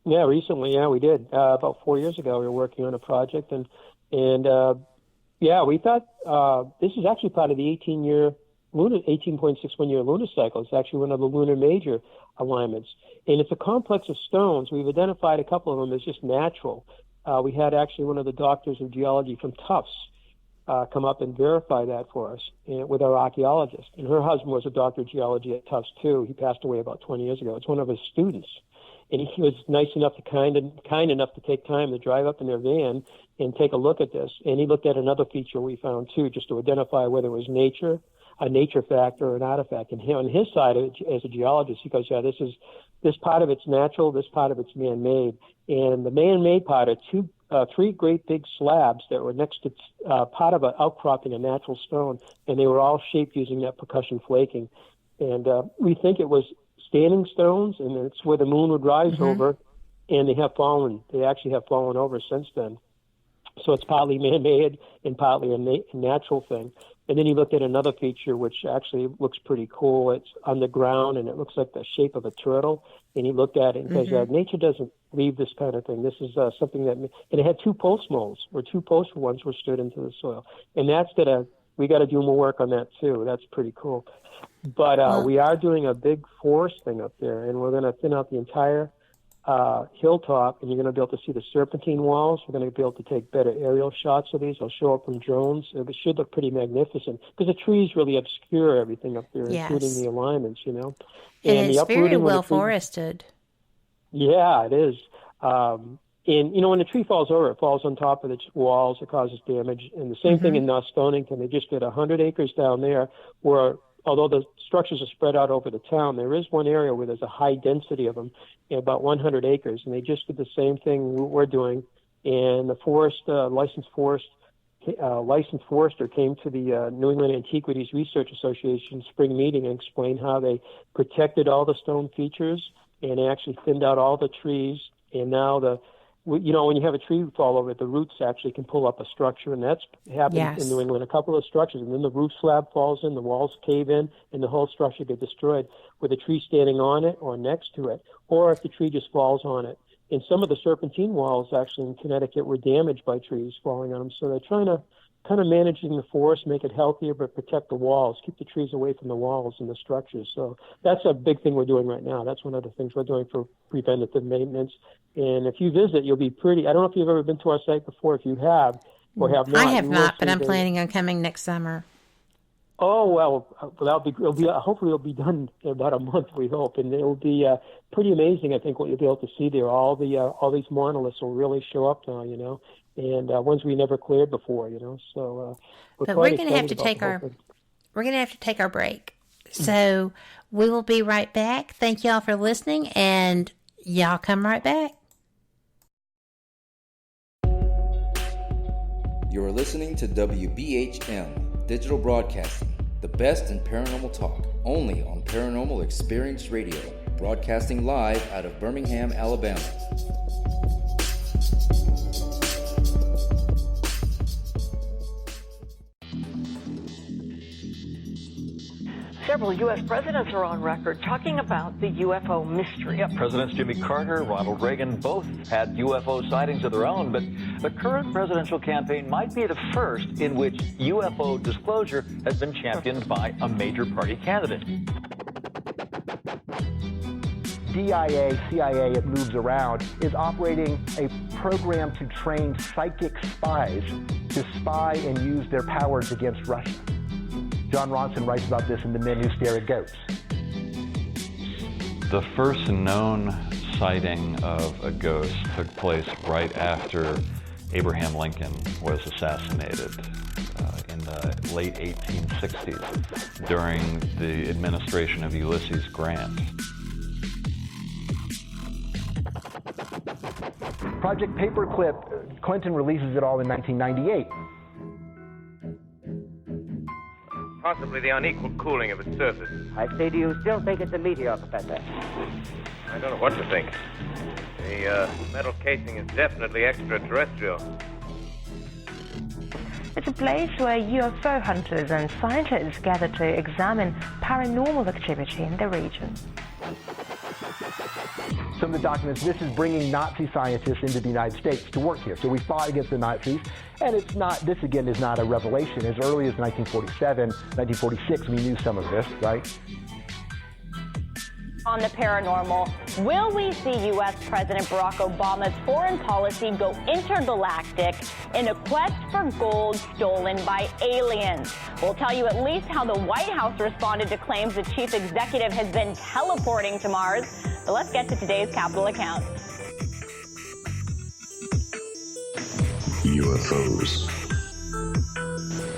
Yeah, recently, we did. About 4 years ago, we were working on a project, and we thought this is actually part of the 18.61 year lunar cycle. It's actually one of the lunar major alignments, and it's a complex of stones. We've identified a couple of them as just natural. We had actually one of the doctors of geology from Tufts come up and verify that for us with our archaeologist, and her husband was a doctor of geology at Tufts too. He passed away about 20 years ago. It's one of his students. And he was nice enough to kind enough to take time to drive up in their van and take a look at this. And he looked at another feature we found too, just to identify whether it was nature, a nature factor, or an artifact. And on his side, as a geologist, he goes, this part of it's natural, this part of it's man-made. And the man-made part are three great big slabs that were next to part of an outcropping of natural stone, and they were all shaped using that percussion flaking. And we think it was standing stones, and it's where the moon would rise over, and they actually have fallen over since then. So it's partly man-made and partly a natural thing. And then he looked at another feature which actually looks pretty cool. It's underground, and it looks like the shape of a turtle. And he looked at it and says, nature doesn't leave this kind of thing. This is something that, and it had two post molds, where two post ones were stood into the soil. And we got to do more work on that too. That's pretty cool. But we are doing a big forest thing up there, and we're going to thin out the entire hilltop, and you're going to be able to see the serpentine walls. We're going to be able to take better aerial shots of these. They'll show up from drones. It should look pretty magnificent because the trees really obscure everything up there, including the alignments, And it's very well forested. Yeah, it is. And, when the tree falls over, it falls on top of the walls. It causes damage. And the same thing in Stonehenge. They just did 100 acres down there where, although the structures are spread out over the town, there is one area where there's a high density of them, about 100 acres. And they just did the same thing we're doing. And the licensed forester came to the New England Antiquities Research Association spring meeting and explained how they protected all the stone features and actually thinned out all the trees. And now when you have a tree fall over, the roots actually can pull up a structure, and that's happened in New England, a couple of structures, and then the roof slab falls in, the walls cave in, and the whole structure gets destroyed with a tree standing on it or next to it, or if the tree just falls on it. And some of the serpentine walls actually in Connecticut were damaged by trees falling on them, so they're trying to kind of managing the forest, make it healthier, but protect the walls, keep the trees away from the walls and the structures. So that's a big thing we're doing right now. That's one of the things we're doing for preventative maintenance. And if you visit, you'll be I don't know if you've ever been to our site before. If you have or have not. I have not, but I'm planning on coming next summer. Oh, well, hopefully it'll be done in about a month, we hope. And it'll be pretty amazing, I think, what you'll be able to see there. All these monoliths will really show up now, and ones we never cleared before, So, but we're going to have to take our break. So we will be right back. Thank y'all for listening, and y'all come right back. You're listening to WBHM Digital Broadcasting, the best in paranormal talk, only on Paranormal Experience Radio, broadcasting live out of Birmingham, Alabama. Several U.S. presidents are on record talking about the UFO mystery. Yeah, Presidents Jimmy Carter, Ronald Reagan both had UFO sightings of their own, but the current presidential campaign might be the first in which UFO disclosure has been championed by a major party candidate. DIA, CIA, it moves around, is operating a program to train psychic spies to spy and use their powers against Russia. John Ronson writes about this in The Men Who Stare at Goats. The first known sighting of a ghost took place right after Abraham Lincoln was assassinated in the late 1860s during the administration of Ulysses Grant. Project Paperclip, Clinton releases it all in 1998. possibly the unequal cooling of its surface. I say, do you still think it's a meteor, Professor? I don't know what to think. The metal casing is definitely extraterrestrial. It's a place where UFO hunters and scientists gather to examine paranormal activity in the region. Some of the documents, this is bringing Nazi scientists into the United States to work here. So we fought against the Nazis, and it's not, this again is not a revelation. As early as 1947, 1946, we knew some of this, right? On the paranormal, will we see U.S. President Barack Obama's foreign policy go intergalactic in a quest for gold stolen by aliens? We'll tell you at least how the White House responded to claims the chief executive has been teleporting to Mars. But let's get to today's Capitol account. UFOs,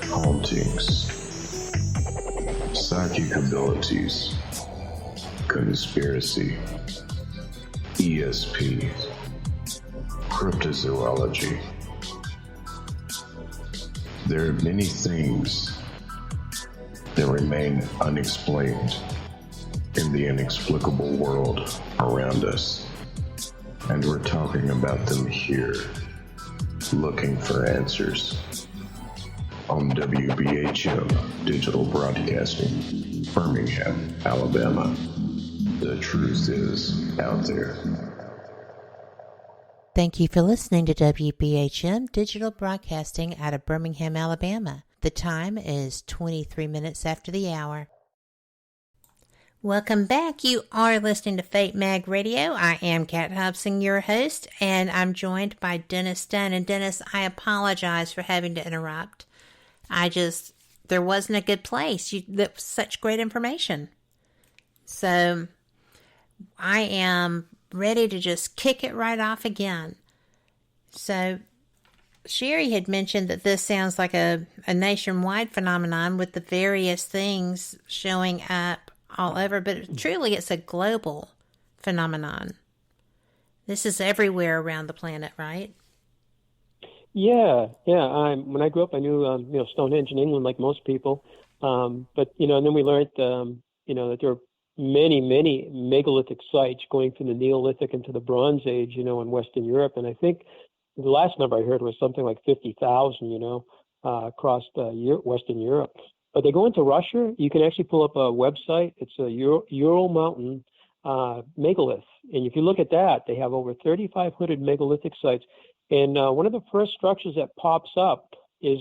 hauntings, psychic abilities, conspiracy, ESP, cryptozoology. There are many things that remain unexplained in the inexplicable world around us, and we're talking about them here, looking for answers on WBHM Digital Broadcasting, Birmingham, Alabama. The truth is out there. Thank you for listening to WBHM Digital Broadcasting out of Birmingham, Alabama. The time is 23 minutes after the hour. Welcome back. You are listening to Fate Mag Radio. I am Kat Hobson, your host, and I'm joined by Dennis Stone. And Dennis, I apologize for having to interrupt. There wasn't a good place. That was such great information. So I am ready to just kick it right off again. So Sherry had mentioned that this sounds like a nationwide phenomenon with the various things showing up all over, but truly it's a global phenomenon. This is everywhere around the planet, right? Yeah. When I grew up, I knew, Stonehenge in England, like most people. But, and then we learned, that there are many megalithic sites going from the Neolithic into the Bronze Age, in Western Europe. And I think the last number I heard was something like 50,000, across Western Europe. But they go into Russia. You can actually pull up a website. It's a Ural Mountain megalith. And if you look at that, they have over 3,500 megalithic sites. And one of the first structures that pops up is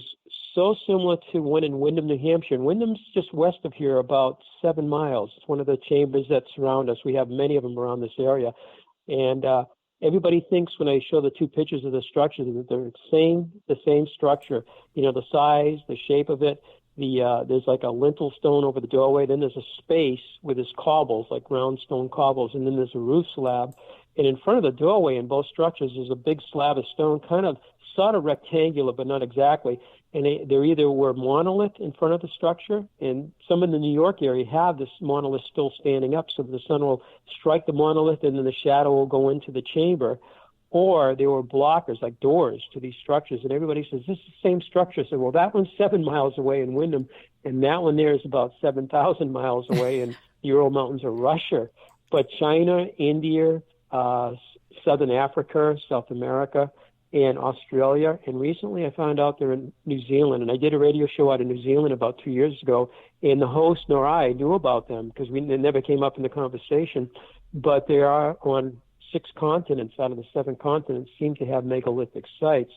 so similar to one in Windham, New Hampshire. And Windham's just west of here, about 7 miles. It's one of the chambers that surround us. We have many of them around this area. And everybody thinks when I show the two pictures of the structure that they're the same structure. The size, the shape of it. There's like a lintel stone over the doorway. Then there's a space with this cobbles, like round stone cobbles. And then there's a roof slab. And in front of the doorway in both structures is a big slab of stone, sort of rectangular, but not exactly. And there either were monolith in front of the structure, and some in the New York area have this monolith still standing up, so the sun will strike the monolith and then the shadow will go into the chamber. Or there were blockers, like doors to these structures, and everybody says, this is the same structure. So, well, that one's 7 miles away in Windham, and that one there is about 7,000 miles away in the Ural Mountains of Russia. But China, India, Southern Africa, South America, and Australia. And recently I found out they're in New Zealand. And I did a radio show out of New Zealand about 2 years ago. And the host nor I knew about them because they never came up in the conversation. But they are on 6 continents out of the 7 continents, seem to have megalithic sites.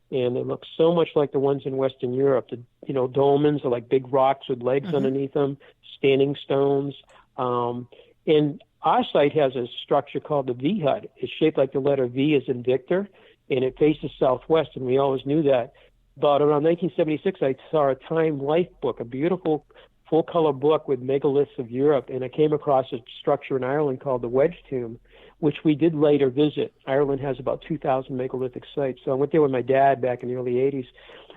And they look so much like the ones in Western Europe. The, dolmens are like big rocks with legs underneath them, standing stones. And our site has a structure called the V hut. It's shaped like the letter V as in Victor, and it faces southwest, and we always knew that. But around 1976, I saw a Time Life book, a beautiful full-color book with megaliths of Europe, and I came across a structure in Ireland called the Wedge Tomb, which we did later visit. Ireland has about 2,000 megalithic sites. So I went there with my dad back in the early 80s,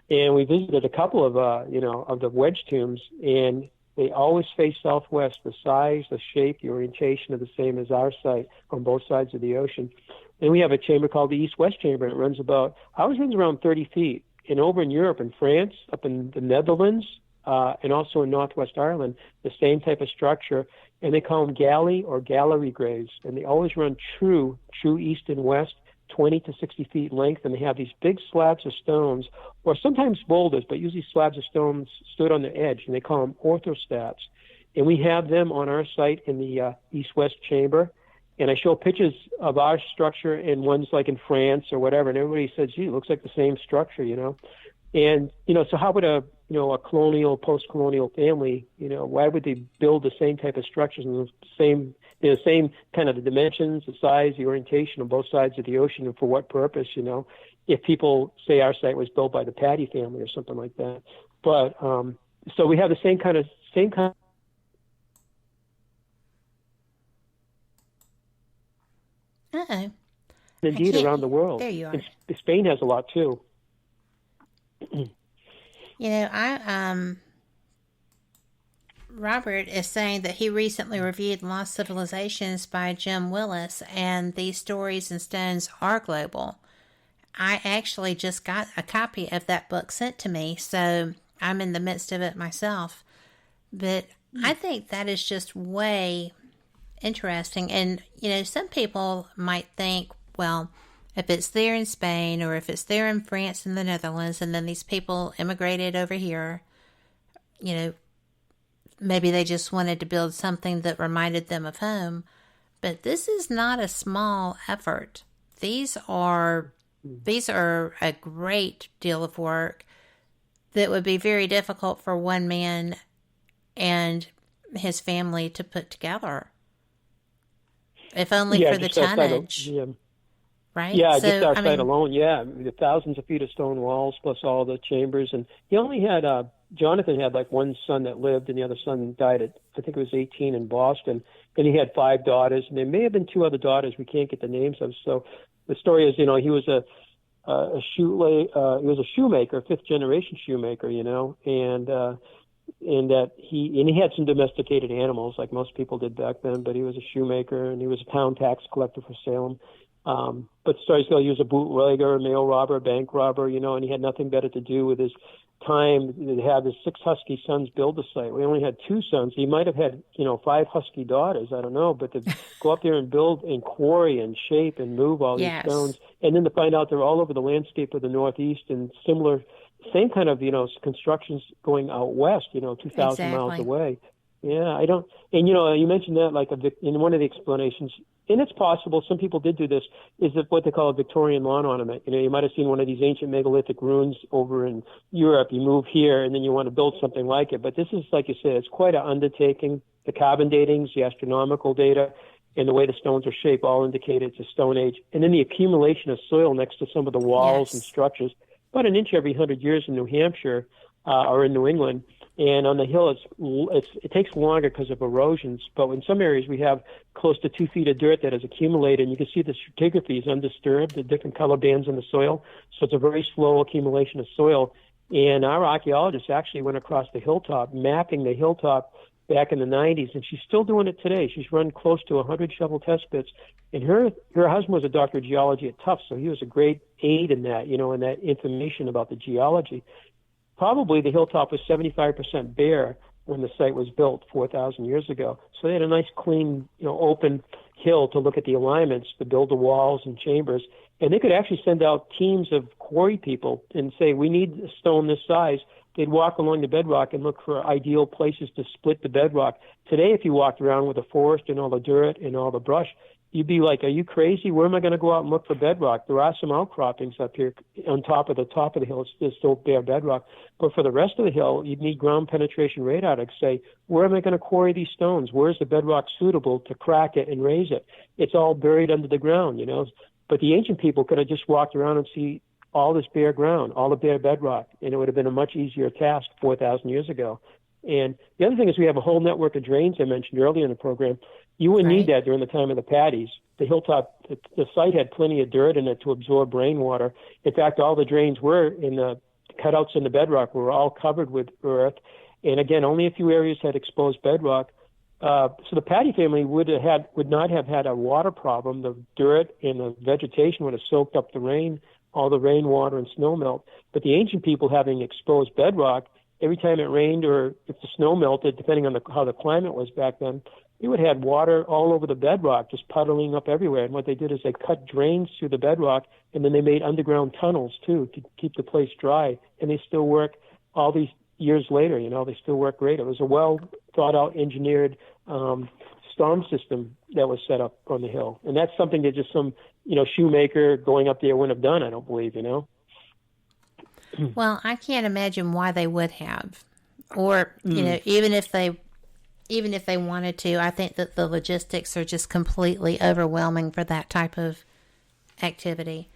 and we visited a couple of, of the Wedge Tombs, and they always face southwest. The size, the shape, the orientation are the same as our site on both sides of the ocean. And we have a chamber called the East-West Chamber, and ours runs around 30 feet. And over in Europe, in France, up in the Netherlands, and also in Northwest Ireland, the same type of structure, and they call them galley or gallery graves, and they always run true east and west, 20 to 60 feet in length, and they have these big slabs of stones, or sometimes boulders, but usually slabs of stones stood on the edge, and they call them orthostats. And we have them on our site in the east-west chamber, and I show pictures of our structure and ones like in France or whatever, and everybody says, gee, it looks like the same structure, And, so how would a colonial, post-colonial family, why would they build the same type of structures and the same kind of the dimensions, the size, the orientation on both sides of the ocean, and for what purpose, if people say our site was built by the Patty family or something like that. But, so we have the same kind of. Uh-oh. Indeed, around the world. There you are. And Spain has a lot too. Robert is saying that he recently reviewed Lost Civilizations by Jim Willis, and these stories and stones are global. I actually just got a copy of that book sent to me, so I'm in the midst of it myself. But I think that is just way interesting. And, some people might think, well, if it's there in Spain or if it's there in France and the Netherlands, and then these people immigrated over here, maybe they just wanted to build something that reminded them of home. But this is not a small effort. These are a great deal of work that would be very difficult for one man and his family to put together. If only for the tonnage. Right? Yeah, just our site alone, the thousands of feet of stone walls plus all the chambers. And he only had, Jonathan had like one son that lived, and the other son died at, I think it was 18 in Boston. And he had 5 daughters, and there may have been 2 other daughters we can't get the names of. So the story is, he was a shoemaker, 5th generation shoemaker, and that he had some domesticated animals like most people did back then, but he was a shoemaker, and he was a town tax collector for Salem. But stories go, he was a bootlegger, a mail robber, a bank robber, and he had nothing better to do with his time to have his 6 husky sons build the site. We only had 2 sons. He might have had, 5 husky daughters, I don't know, but to go up there and build and quarry and shape and move all these stones, and then to find out they're all over the landscape of the Northeast and same kind of, constructions going out west, 2,000 miles away. Yeah, I don't, and you mentioned that like in one of the explanations, and it's possible, some people did do this, is that what they call a Victorian lawn ornament. You might have seen one of these ancient megalithic ruins over in Europe. You move here, and then you want to build something like it. But this is, like you said, it's quite an undertaking. The carbon datings, the astronomical data, and the way the stones are shaped all indicate it's a Stone Age. And then the accumulation of soil next to some of the walls and structures, about an inch every 100 years in New Hampshire or in New England. And on the hill, it takes longer because of erosions. But in some areas, we have close to 2 feet of dirt that has accumulated. And you can see the stratigraphy is undisturbed, the different color bands in the soil. So it's a very slow accumulation of soil. And our archaeologists actually went across the hilltop, mapping the hilltop back in the 90s. And she's still doing it today. She's run close to 100 shovel test pits. And her husband was a doctor of geology at Tufts, so he was a great aid in that, in that information about the geology. Probably the hilltop was 75% bare when the site was built 4,000 years ago. So they had a nice, clean, open hill to look at the alignments, to build the walls and chambers. And they could actually send out teams of quarry people and say, we need a stone this size. They'd walk along the bedrock and look for ideal places to split the bedrock. Today, if you walked around with a forest and all the dirt and all the brush, you'd be like, are you crazy? Where am I going to go out and look for bedrock? There are some outcroppings up here on top of the hill. It's still bare bedrock. But for the rest of the hill, you'd need ground penetration radar to say, where am I going to quarry these stones? Where's the bedrock suitable to crack it and raise it? It's all buried under the ground, But the ancient people could have just walked around and see all this bare ground, all the bare bedrock, and it would have been a much easier task 4,000 years ago. And the other thing is we have a whole network of drains I mentioned earlier in the program. You wouldn't need that during the time of the Patties. The hilltop, the site had plenty of dirt in it to absorb rainwater. In fact, all the drains were in the cutouts in the bedrock were all covered with earth. And again, only a few areas had exposed bedrock. So the Patty family would not have had a water problem. The dirt and the vegetation would have soaked up the rain, all the rainwater and snow melt. But the ancient people having exposed bedrock, every time it rained or if the snow melted, depending on how the climate was back then, you would have water all over the bedrock, just puddling up everywhere. And what they did is they cut drains through the bedrock, and then they made underground tunnels, too, to keep the place dry. And they still work all these years later, they still work great. It was a well-thought-out, engineered storm system that was set up on the hill. And that's something that just some, shoemaker going up there wouldn't have done, I don't believe, Well, I can't imagine why they would have. Or, even if they wanted to, I think that the logistics are just completely overwhelming for that type of activity.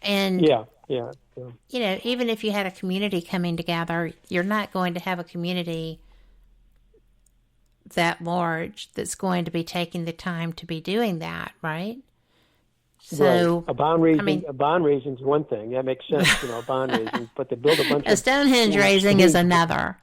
And yeah. Even if you had a community coming together, you're not going to have a community that large that's going to be taking the time to be doing that, right? So right. A bond raising is one thing. That makes sense, a bond raising. But to build a bunch of Stonehenge raising is another.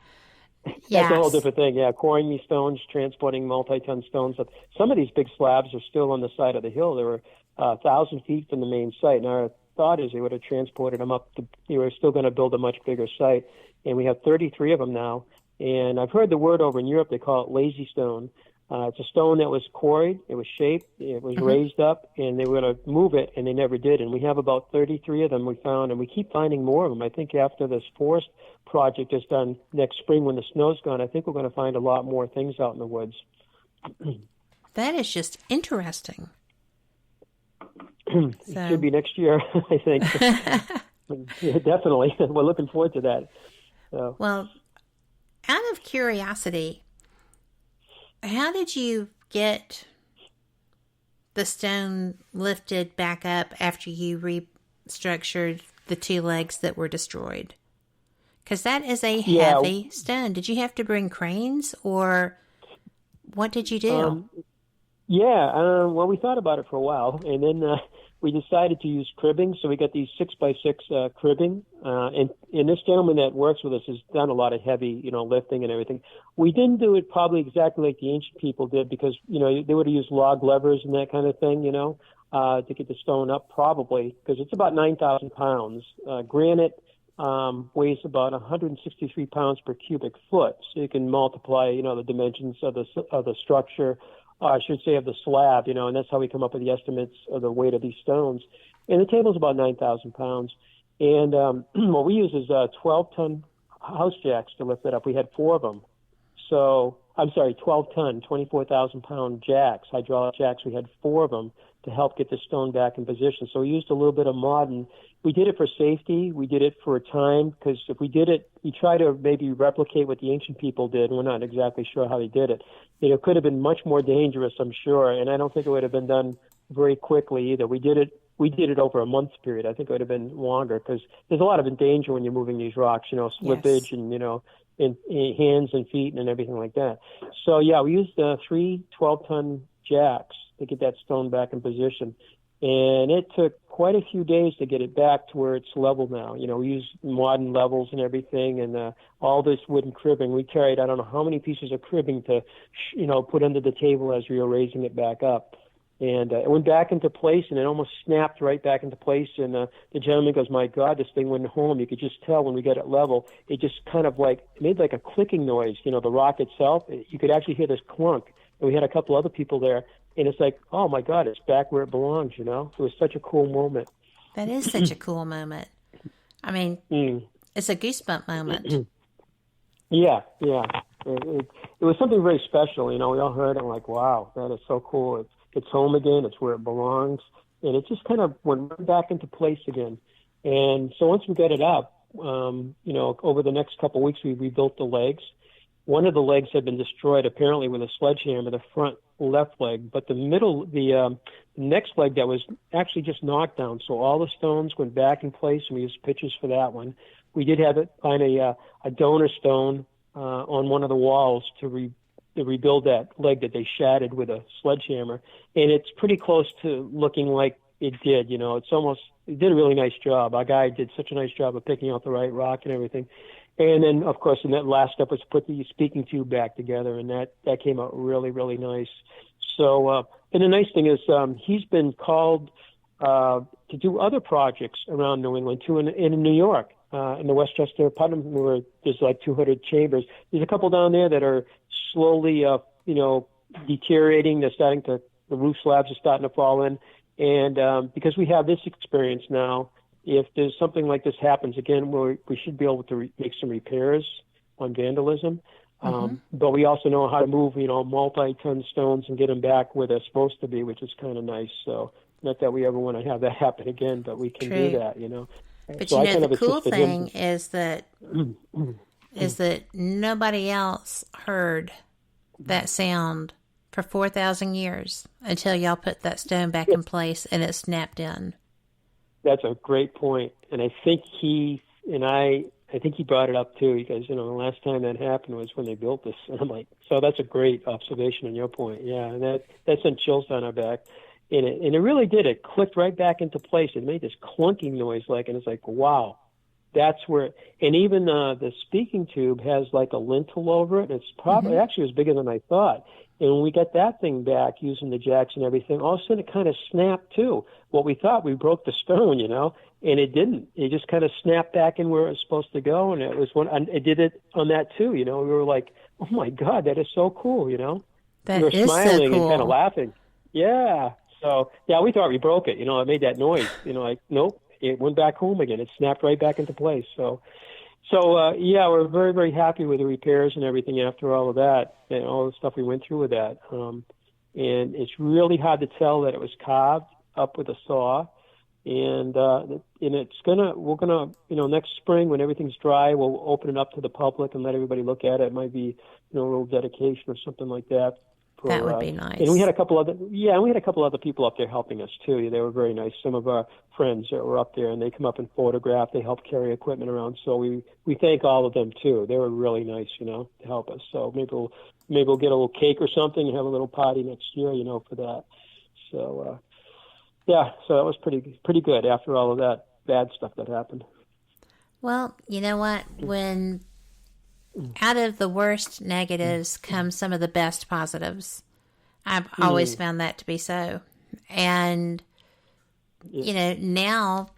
That's a whole different thing. Yeah, quarrying these stones, transporting multi-ton stones. Some of these big slabs are still on the side of the hill. They were 1,000 feet from the main site. And our thought is they would have transported them up. They were still going to build a much bigger site. And we have 33 of them now. And I've heard the word over in Europe, they call it lazy stone. It's a stone that was quarried, it was shaped, it was raised up, and they were going to move it, and they never did. And we have about 33 of them we found, and we keep finding more of them. I think after this forest project is done next spring when the snow's gone, I think we're going to find a lot more things out in the woods. That is just interesting. It should be next year, I think. Yeah, definitely. We're looking forward to that. So. Well, out of curiosity, how did you get the stone lifted back up after you restructured the two legs that were destroyed? Because that is a heavy stone. Did you have to bring cranes, or what did you do? Well, we thought about it for a while, and then we decided to use cribbing. So we got these 6x6 cribbing, and this gentleman that works with us has done a lot of heavy, lifting and everything. We didn't do it probably exactly like the ancient people did because, they would have used log levers and that kind of thing, to get the stone up probably, because it's about 9,000 pounds. Granite weighs about 163 pounds per cubic foot. So you can multiply, the dimensions of the structure, I should say of the slab, and that's how we come up with the estimates of the weight of these stones. And the table's about 9,000 pounds. And what we use is 12-ton house jacks to lift it up. We had 4 of them. So, 12-ton, 24,000-pound jacks, hydraulic jacks. We had 4 of them to help get the stone back in position. So we used a little bit of modern. We did it for safety. We did it for a time because if we did it, we try to maybe replicate what the ancient people did. We're not exactly sure how they did it. It could have been much more dangerous, I'm sure, and I don't think it would have been done very quickly either. We did it over a month period. I think it would have been longer because there's a lot of danger when you're moving these rocks, slippage and, in hands and feet and everything like that. So, we used 3 12-ton jacks to get that stone back in position. And it took quite a few days to get it back to where it's level now. We use modern levels and everything, and all this wooden cribbing. We carried, I don't know how many pieces of cribbing to, put under the table as we were raising it back up. And it went back into place, and it almost snapped right back into place. And the gentleman goes, my God, this thing went home. You could just tell when we got it level, it just kind of made like a clicking noise. The rock itself, you could actually hear this clunk. And we had a couple other people there. And it's like, oh, my God, it's back where it belongs, It was such a cool moment. That is such a cool moment. I mean, it's a goosebump moment. Yeah. It was something very special, We all heard it like, wow, that is so cool. It's home again. It's where it belongs. And it just kind of went back into place again. And so once we got it up, over the next couple of weeks, we rebuilt the legs. One of the legs had been destroyed apparently with a sledgehammer, the front left leg, but the next leg that was actually just knocked down. So all the stones went back in place, and we used pictures for that one. We did have it find a donor stone on one of the walls to rebuild that leg that they shattered with a sledgehammer, and it's pretty close to looking like it did. It did a really nice job. Our guy did such a nice job of picking out the right rock and everything. And then, of course, in that last step was put the speaking tube back together, and that came out really, really nice. So, and the nice thing is he's been called to do other projects around New England, too, and in New York. in the Westchester Putnam, where there's like 200 chambers. There's a couple down there that are slowly, deteriorating. The roof slabs are starting to fall in. And because we have this experience now, if there's something like this happens again, we should be able to make some repairs on vandalism. But we also know how to move, multi-ton stones and get them back where they're supposed to be, which is kind of nice. So not that we ever want to have that happen again, but we can do that, But so the cool thing is that nobody else heard that sound for 4,000 years until y'all put that stone back in place and it snapped in. That's a great point. And I think he brought it up too, because, the last time that happened was when they built this. And I'm like, so that's a great observation on your point. Yeah. And that sent chills down our back. And it really did. It clicked right back into place. It made this clunking noise, and it's like, wow, that's where. And even the speaking tube has like a lintel over it. And it's probably actually was bigger than I thought. And when we got that thing back using the jacks and everything, all of a sudden it kind of snapped too. What we thought we broke the stone, and it didn't. It just kind of snapped back in where it was supposed to go. And it did it on that too. We were like, oh my God, that is so cool. That we were is smiling so cool. and kind of laughing. Yeah. So, yeah, we thought we broke it. It made that noise. Nope, it went back home again. It snapped right back into place. So we're very, very happy with the repairs and everything after all of that and all the stuff we went through with that. And it's really hard to tell that it was carved up with a saw. And we're gonna, next spring when everything's dry, we'll open it up to the public and let everybody look at it. It might be, a little dedication or something like that. That would be nice. And we had a couple other people up there helping us too. They were very nice. Some of our friends that were up there, and they come up and photograph. They help carry equipment around. So we thank all of them too. They were really nice, to help us. So maybe we'll get a little cake or something and have a little party next year, for that. So so that was pretty good after all of that bad stuff that happened. Well, you know what? When out of the worst negatives come some of the best positives. I've always found that to be so. And, now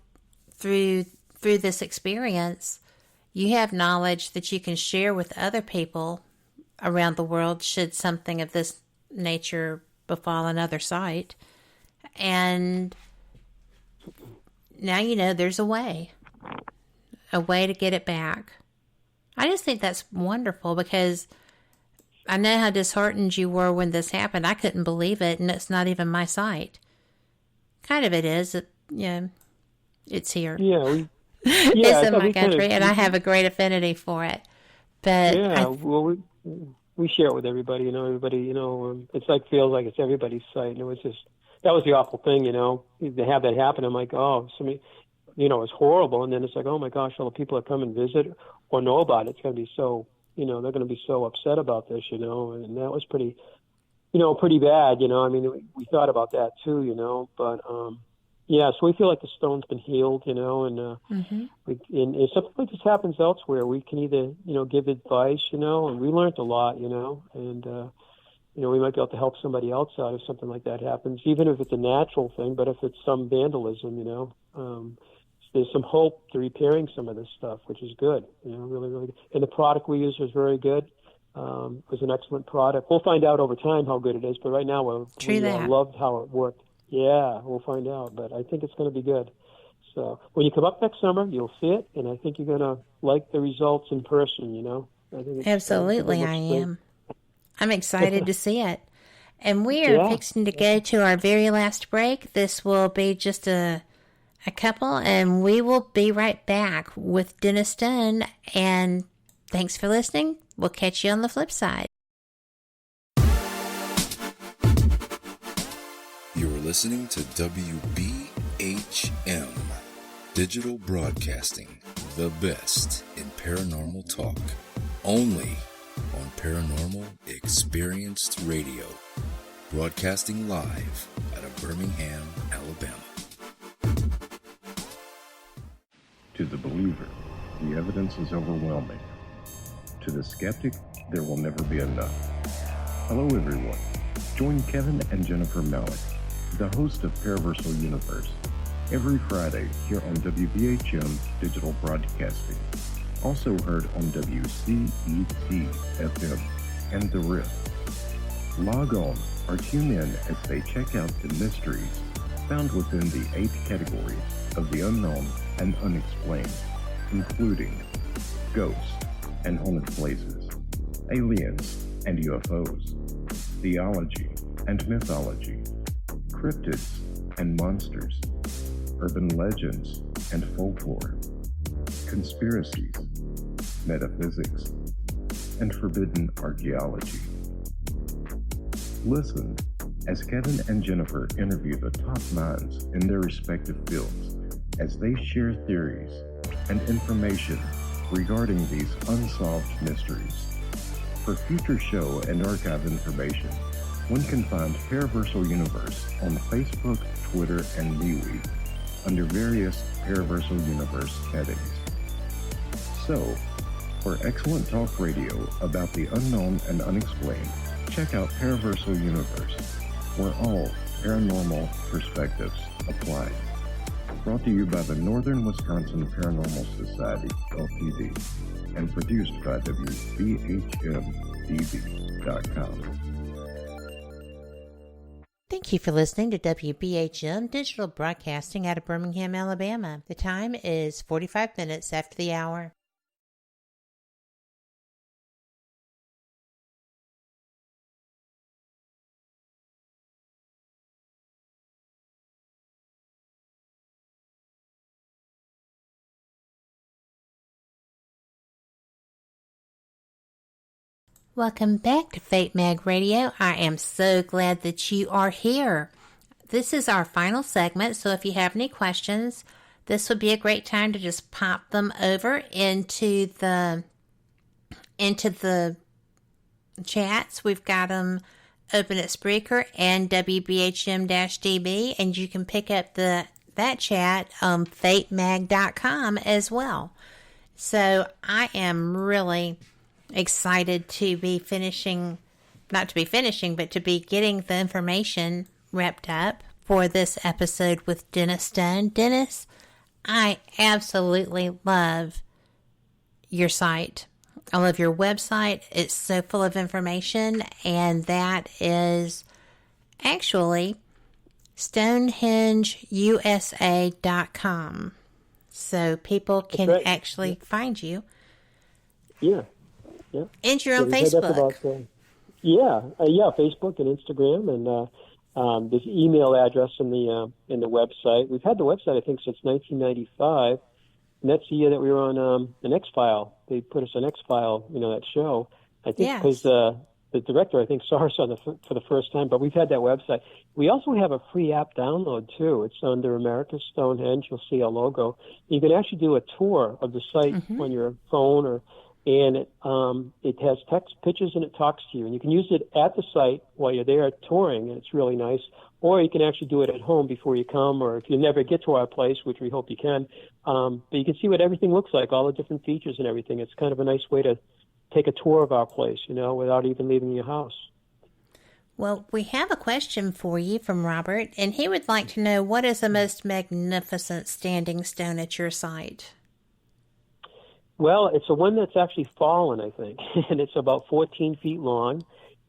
through this experience, you have knowledge that you can share with other people around the world should something of this nature befall another site. And now there's a way to get it back. I just think that's wonderful because I know how disheartened you were when this happened. I couldn't believe it, and it's not even my site. Kind of it is. It's here. Yeah. It's in my country, and I have a great affinity for it. But we share it with everybody. Everybody. It's feels like it's everybody's site, and it was just that was the awful thing. To have that happen. I'm like, oh, somebody. It's horrible, and then it's like, oh my gosh, all the people that come and visit or know about it's going to be so, they're going to be so upset about this, and that was pretty bad, I mean, we thought about that too, but, so we feel like the stone's been healed, and if something like this happens elsewhere, we can either, give advice, and we learned a lot, and, we might be able to help somebody else out if something like that happens, even if it's a natural thing, but if it's some vandalism, there's some hope to repairing some of this stuff, which is good, really, really good. And the product we used was very good. It was an excellent product. We'll find out over time how good it is, but right now we loved how it worked. Yeah, we'll find out, but I think it's going to be good. So when you come up next summer, you'll see it, and I think you're going to like the results in person, I think Absolutely, I am. I'm excited to see it. And we are fixing to go to our very last break. This will be just a couple, and we will be right back with Dennis Stone. And thanks for listening. We'll catch you on the flip side. You're listening to WBHM Digital Broadcasting, the best in paranormal talk, only on Paranormal Experienced Radio, broadcasting live out of Birmingham, Alabama. To the believer, the evidence is overwhelming. To the skeptic, there will never be enough. Hello, everyone. Join Kevin and Jennifer Malik, the host of Paraversal Universe, every Friday here on WBHM Digital Broadcasting. Also heard on WCET FM and The Rift. Log on or tune in as they check out the mysteries found within the 8 categories of the unknown and unexplained, including ghosts and haunted places, aliens and UFOs, theology and mythology, cryptids and monsters, urban legends and folklore, conspiracies, metaphysics, and forbidden archaeology. Listen as Kevin and Jennifer interview the top minds in their respective fields as they share theories and information regarding these unsolved mysteries. For future show and archive information, one can find Paraversal Universe on Facebook, Twitter, and MeWe under various Paraversal Universe headings. So, for excellent talk radio about the unknown and unexplained, check out Paraversal Universe, where all paranormal perspectives apply. Brought to you by the Northern Wisconsin Paranormal Society, Ltd., and produced by WBHM-DB.com. Thank you for listening to WBHM Digital Broadcasting out of Birmingham, Alabama. The time is 45 minutes after the hour. Welcome back to Fate Mag Radio. I am so glad that you are here. This is our final segment, so if you have any questions, this would be a great time to just pop them over into the chats. We've got them open at Spreaker and WBHM-DB, and you can pick up that chat on fatemag.com as well. So I am really excited to be but to be getting the information wrapped up for this episode with Dennis Stone. Dennis, I absolutely love your site. I love your website. It's so full of information, and that is actually StonehengeUSA.com. So people can actually find you. Yeah. Yeah. And you're on Facebook. Facebook and Instagram, and there's an email address in the website. We've had the website, I think, since 1995, and that's the year that we were on an X-File. They put us on X-File, that show. I think because the director, I think, saw us for the first time, but we've had that website. We also have a free app download, too. It's under America's Stonehenge. You'll see a logo. You can actually do a tour of the site on your phone and it has text, pictures, and it talks to you. And you can use it at the site while you're there touring, and it's really nice. Or you can actually do it at home before you come, or if you never get to our place, which we hope you can. But you can see what everything looks like, all the different features and everything. It's kind of a nice way to take a tour of our place, without even leaving your house. Well, we have a question for you from Robert, and he would like to know, what is the most magnificent standing stone at your site? Well, it's the one that's actually fallen, I think, and it's about 14 feet long,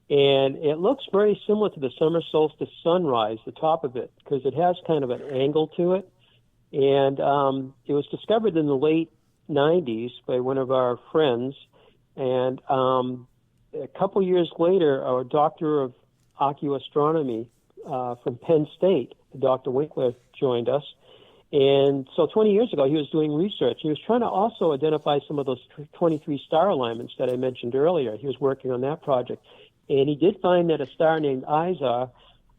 and it looks very similar to the summer solstice sunrise, the top of it, because it has kind of an angle to it, and it was discovered in the late 90s by one of our friends, and a couple years later, our doctor of archeoastronomy from Penn State, Dr. Winkler, joined us. And so 20 years ago, he was doing research. He was trying to also identify some of those 23 star alignments that I mentioned earlier. He was working on that project. And he did find that a star named Izar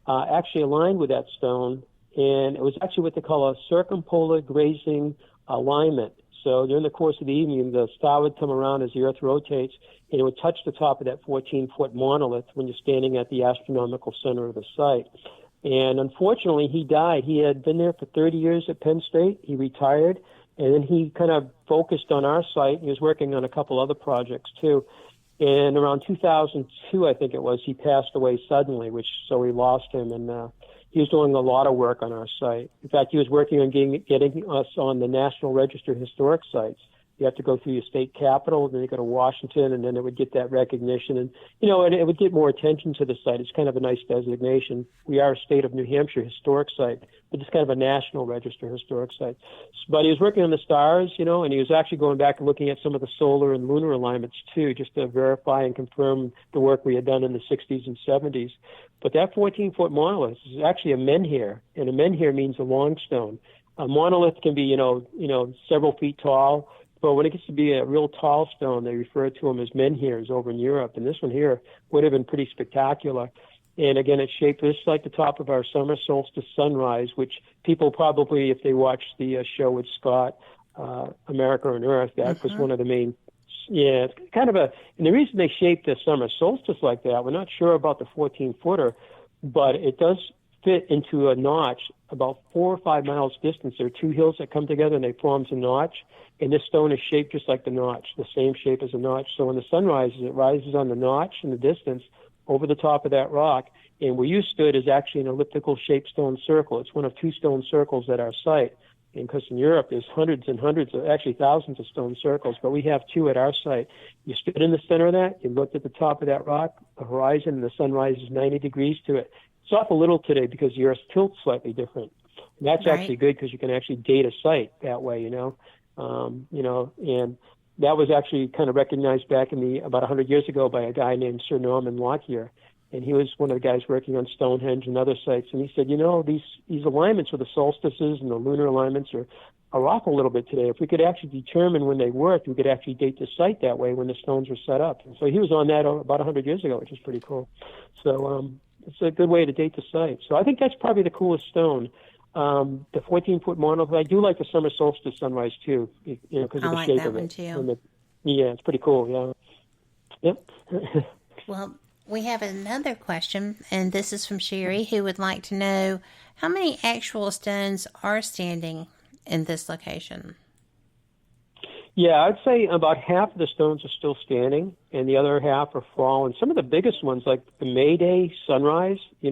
actually aligned with that stone. And it was actually what they call a circumpolar grazing alignment. So during the course of the evening, the star would come around as the Earth rotates, and it would touch the top of that 14-foot monolith when you're standing at the astronomical center of the site. And unfortunately, he died. He had been there for 30 years at Penn State. He retired, and then he kind of focused on our site. He was working on a couple other projects, too. And around 2002, I think it was, he passed away suddenly, so we lost him. And he was doing a lot of work on our site. In fact, he was working on getting us on the National Register of Historic Sites. You have to go through your state capitol, then you go to Washington, and then it would get that recognition. And, and it would get more attention to the site. It's kind of a nice designation. We are a state of New Hampshire historic site, but it's kind of a National Register historic site. But he was working on the stars, and he was actually going back and looking at some of the solar and lunar alignments, too, just to verify and confirm the work we had done in the 60s and 70s. But that 14-foot monolith is actually a menhir, and a menhir means a long stone. A monolith can be, several feet tall. But when it gets to be a real tall stone, they refer to them as menhirs over in Europe. And this one here would have been pretty spectacular. And again, it's shaped just like the top of our summer solstice sunrise, which people probably, if they watched the show with Scott, America on Earth, that was one of the main. Yeah, it's kind of and the reason they shaped the summer solstice like that, we're not sure about the 14-footer, but it does fit into a notch about 4 or 5 miles distance. There are two hills that come together and they form a notch. And this stone is shaped just like the notch, the same shape as a notch. So when the sun rises, it rises on the notch in the distance over the top of that rock. And where you stood is actually an elliptical shaped stone circle. It's one of 2 stone circles at our site. And because in Europe there's hundreds and hundreds, actually thousands of stone circles, but we have 2 at our site. You stood in the center of that, you looked at the top of that rock, the horizon, and the sun rises 90 degrees to it. It's off a little today because the Earth's tilt's slightly different. And that's actually good because you can actually date a site that way, and that was actually kind of recognized back in about 100 years ago by a guy named Sir Norman Lockyer. And he was one of the guys working on Stonehenge and other sites. And he said, these alignments with the solstices and the lunar alignments are off a little bit today. If we could actually determine when they worked, we could actually date the site that way when the stones were set up. And so he was on that about 100 years ago, which is pretty cool. So it's a good way to date the site. So I think that's probably the coolest stone. The 14-foot monolith. I do like the summer solstice sunrise too, because of the shape of it. I like that one too. Yeah, it's pretty cool. Yeah. Yep. Well, we have another question, and this is from Sherry, who would like to know how many actual stones are standing in this location. Yeah, I'd say about half of the stones are still standing, and the other half are fallen. Some of the biggest ones, like the May Day sunrise, we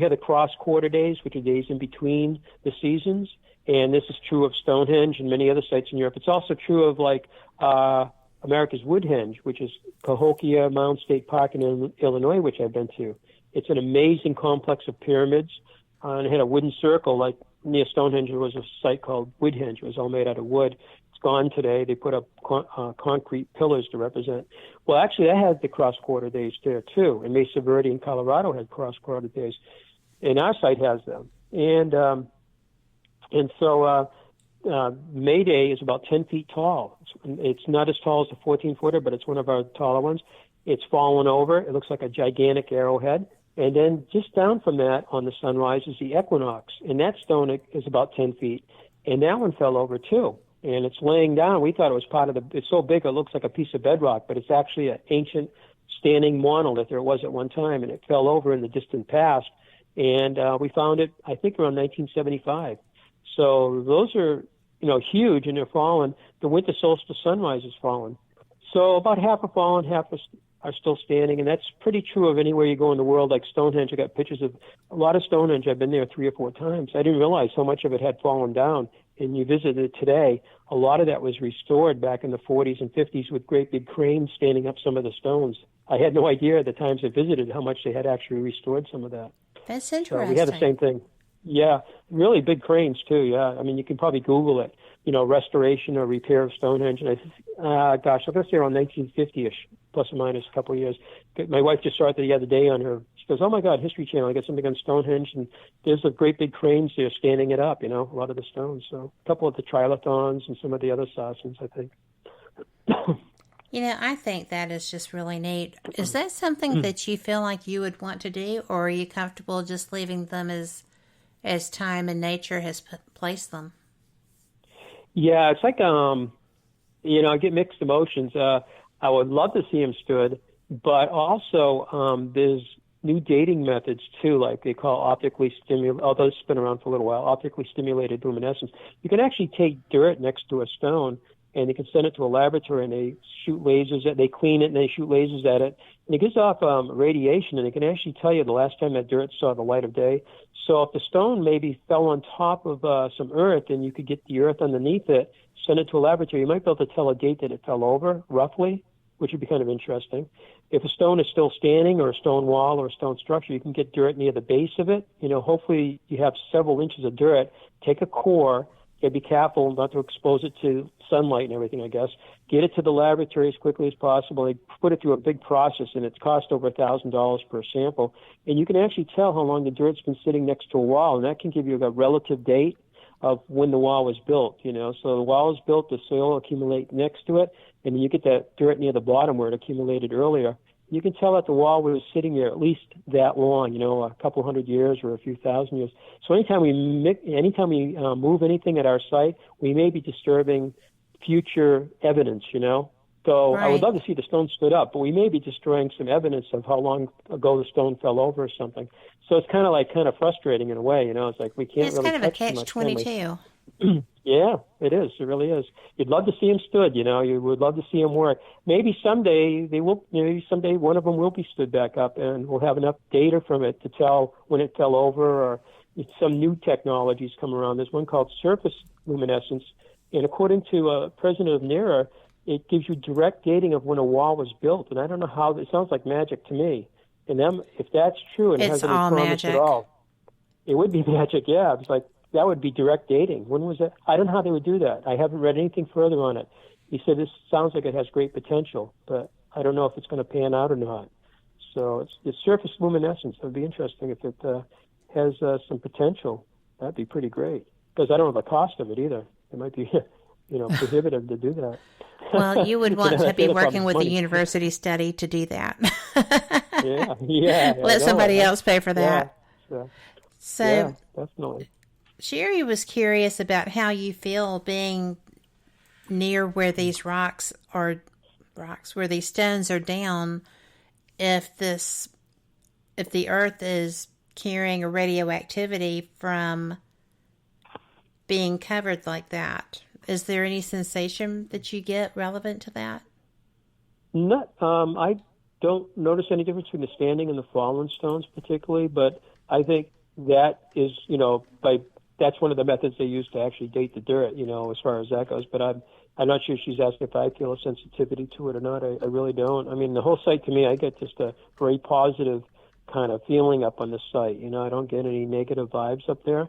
had the cross-quarter days, which are days in between the seasons, and this is true of Stonehenge and many other sites in Europe. It's also true of, America's Woodhenge, which is Cahokia Mound State Park in Illinois, which I've been to. It's an amazing complex of pyramids, and it had a wooden circle, like near Stonehenge. There was a site called Woodhenge. It was all made out of wood. Gone today. They put up concrete pillars to represent. Well, actually, that had the cross-quarter days there, too. And Mesa Verde in Colorado had cross-quarter days. And our site has them. And so May Day is about 10 feet tall. It's not as tall as the 14-footer, but it's one of our taller ones. It's fallen over. It looks like a gigantic arrowhead. And then just down from that on the sunrise is the equinox. And that stone is about 10 feet. And that one fell over, too. And it's laying down. We thought it was part of it's so big it looks like a piece of bedrock, but it's actually an ancient standing monolith, or it was at one time, and it fell over in the distant past. And we found it, I think, around 1975. So those are, huge, and they're fallen. The winter solstice sunrise is fallen. So about half are fallen, half are still standing, and that's pretty true of anywhere you go in the world. Like Stonehenge, I got pictures of a lot of Stonehenge. I've been there 3 or 4 times. I didn't realize how much of it had fallen down. And you visit it today, a lot of that was restored back in the 40s and 50s with great big cranes standing up some of the stones. I had no idea at the times I visited how much they had actually restored some of that. That's interesting. So we had the same thing. Yeah, really big cranes too, yeah. I mean, you can probably Google it, restoration or repair of Stonehenge. And I'm going to say around 1950-ish, plus or minus a couple of years. My wife just saw it the other day on her. She goes, oh, my God, History Channel, I got something on Stonehenge, and there's a great big cranes there standing it up, a lot of the stones. So a couple of the trilithons and some of the other sarcens, I think. I think that is just really neat. Is that something that you feel like you would want to do, or are you comfortable just leaving them as time and nature has placed them? Yeah, it's like, I get mixed emotions. I would love to see them stood, but also there's new dating methods too, like they call optically stimulated, although it's been around for a little while, optically stimulated luminescence. You can actually take dirt next to a stone and they can send it to a laboratory, and they shoot lasers at, they clean it, and they shoot lasers at it, and it gives off radiation, and it can actually tell you the last time that dirt saw the light of day. So if the stone maybe fell on top of some earth, and you could get the earth underneath it, send it to a laboratory, you might be able to tell a date that it fell over, roughly, which would be kind of interesting. If a stone is still standing, or a stone wall, or a stone structure, you can get dirt near the base of it. Hopefully you have several inches of dirt. Take a core. You gotta be careful not to expose it to sunlight and everything, I guess. Get it to the laboratory as quickly as possible. They put it through a big process, and it's cost over $1,000 per sample. And you can actually tell how long the dirt's been sitting next to a wall, and that can give you a relative date of when the wall was built. So the wall is built, the soil will accumulate next to it, and you get that dirt near the bottom where it accumulated earlier. You can tell that the wall was sitting there at least that long, a couple hundred years or a few thousand years. So anytime we move anything at our site, we may be disturbing future evidence, So Right. I would love to see the stone stood up, but we may be destroying some evidence of how long ago the stone fell over or something. So it's kind of frustrating in a way, It's like we can't It's really kind of a touch too much, can we? catch-22. Yeah, it is. It really is. You'd love to see them stood. You would love to see them work. Maybe someday they will. Maybe someday one of them will be stood back up, and we'll have enough data from it to tell when it fell over, or some new technologies come around. There's one called surface luminescence, and according to president of NERA, it gives you direct dating of when a wall was built. And I don't know how. It sounds like magic to me. And if that's true, and it has any promise at all, it would be magic. Yeah, it's like. That would be direct dating. When was that? I don't know how they would do that. I haven't read anything further on it. He said this sounds like it has great potential, but I don't know if it's going to pan out or not. So it's surface luminescence. It would be interesting if it has some potential. That'd be pretty great. Because I don't know the cost of it either. It might be, prohibitive to do that. Well, you would want to be working with a university study to do that. yeah. Let somebody else pay for that. So yeah, definitely. Sherry was curious about how you feel being near where these where these stones are down, if the earth is carrying a radioactivity from being covered like that. Is there any sensation that you get relevant to that? I don't notice any difference between the standing and the fallen stones particularly, but I think that is, that's one of the methods they use to actually date the dirt, as far as that goes. But I'm not sure she's asking if I feel a sensitivity to it or not. I really don't. I mean, the whole site to me, I get just a very positive kind of feeling up on the site. I don't get any negative vibes up there.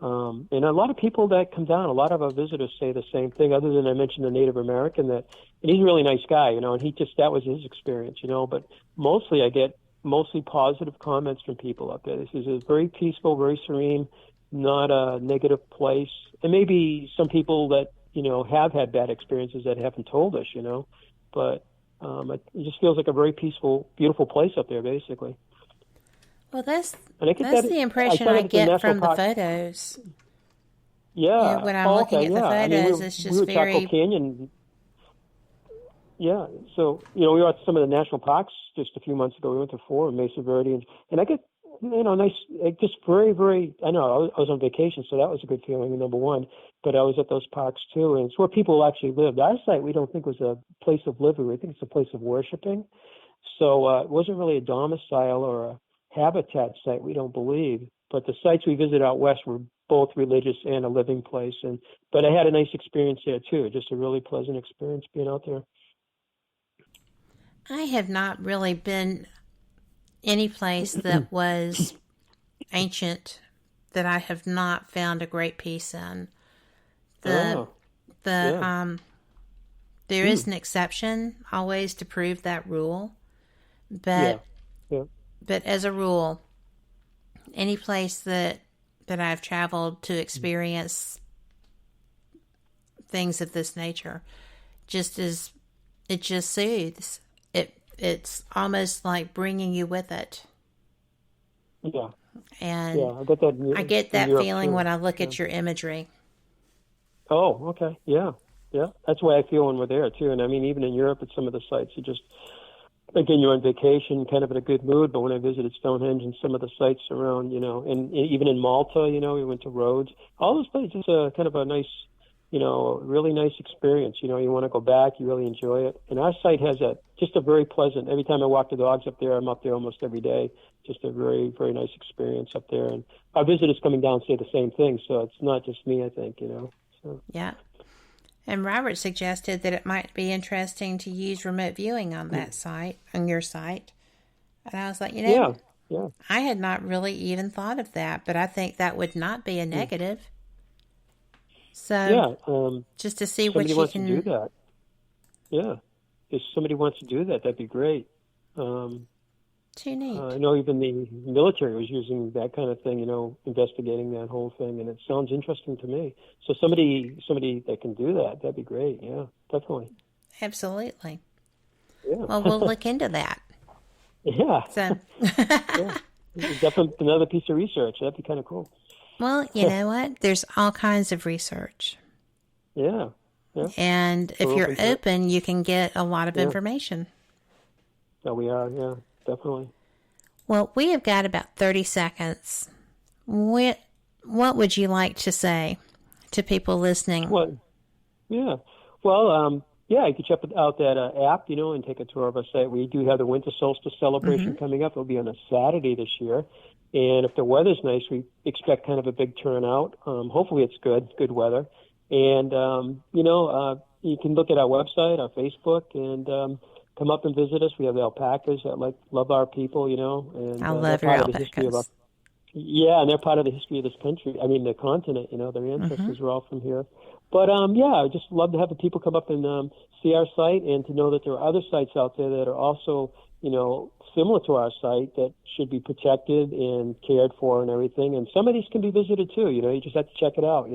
And a lot of people that come down, a lot of our visitors say the same thing, other than I mentioned the Native American and he's a really nice guy, and that was his experience, but mostly I get positive comments from people up there. This is a very peaceful, very serene, not a negative place. And maybe some people that, have had bad experiences that haven't told us, but it just feels like a very peaceful, beautiful place up there, basically. Well, that's the impression I get from the photos. Yeah. When I'm looking at the photos, it's just we were very... Chaco Canyon. Yeah. So, we were at some of the national parks just a few months ago. We went to 4 in Mesa Verde, and I get, nice, just very, very, I know, I was on vacation, so that was a good feeling, number one. But I was at those parks, too, and it's where people actually lived. Our site, we don't think was a place of living. We think it's a place of worshiping. So it wasn't really a domicile or a habitat site, we don't believe. But the sites we visited out west were both religious and a living place. But I had a nice experience there, too, just a really pleasant experience being out there. I have not really been any place that was ancient that I have not found a great peace in. There is an exception always to prove that rule, but as a rule, any place that I've traveled to experience things of this nature it just soothes. It's almost like bringing you with it. Yeah. And I get that feeling too. when I look at your imagery. Oh, okay. Yeah. That's the way I feel when we're there, too. And I mean, even in Europe at some of the sites, again, you're on vacation, kind of in a good mood. But when I visited Stonehenge and some of the sites around, and even in Malta, we went to Rhodes. All those places, kind of a nice really nice experience. You want to go back, you really enjoy it. And our site has just a very pleasant, every time I walk the dogs up there, I'm up there almost every day, just a very, very nice experience up there. And our visitors coming down say the same thing, so it's not just me, I think, So. Yeah. And Robert suggested that it might be interesting to use remote viewing on that site, on your site. And I was like, Yeah. I had not really even thought of that, but I think that would not be a negative. So, just to see what you can... Somebody wants to do that. Yeah. If somebody wants to do that, that'd be great. Too neat. I know even the military was using that kind of thing, investigating that whole thing, and it sounds interesting to me. So somebody that can do that, that'd be great. Yeah, definitely. Absolutely. Yeah. Well, we'll look into that. Yeah. So. Yeah. Definitely another piece of research. That'd be kind of cool. Well, you know what? There's all kinds of research. Yeah. And if you're open, you can get a lot of information. Yeah, we are. Yeah, definitely. Well, we have got about 30 seconds. What would you like to say to people listening? Well, you could check out that app, and take a tour of our site. We do have the winter solstice celebration coming up. It'll be on a Saturday this year. And if the weather's nice, we expect kind of a big turnout. Hopefully it's good weather. And, you can look at our website, our Facebook, and come up and visit us. We have the alpacas that love our people, And, I love your alpacas. And they're part of the history of this country. I mean, the continent, their ancestors were all from here. But, I just love to have the people come up and see our site and to know that there are other sites out there that are also, similar to our site that should be protected and cared for and everything. And some of these can be visited too, you just have to check it out,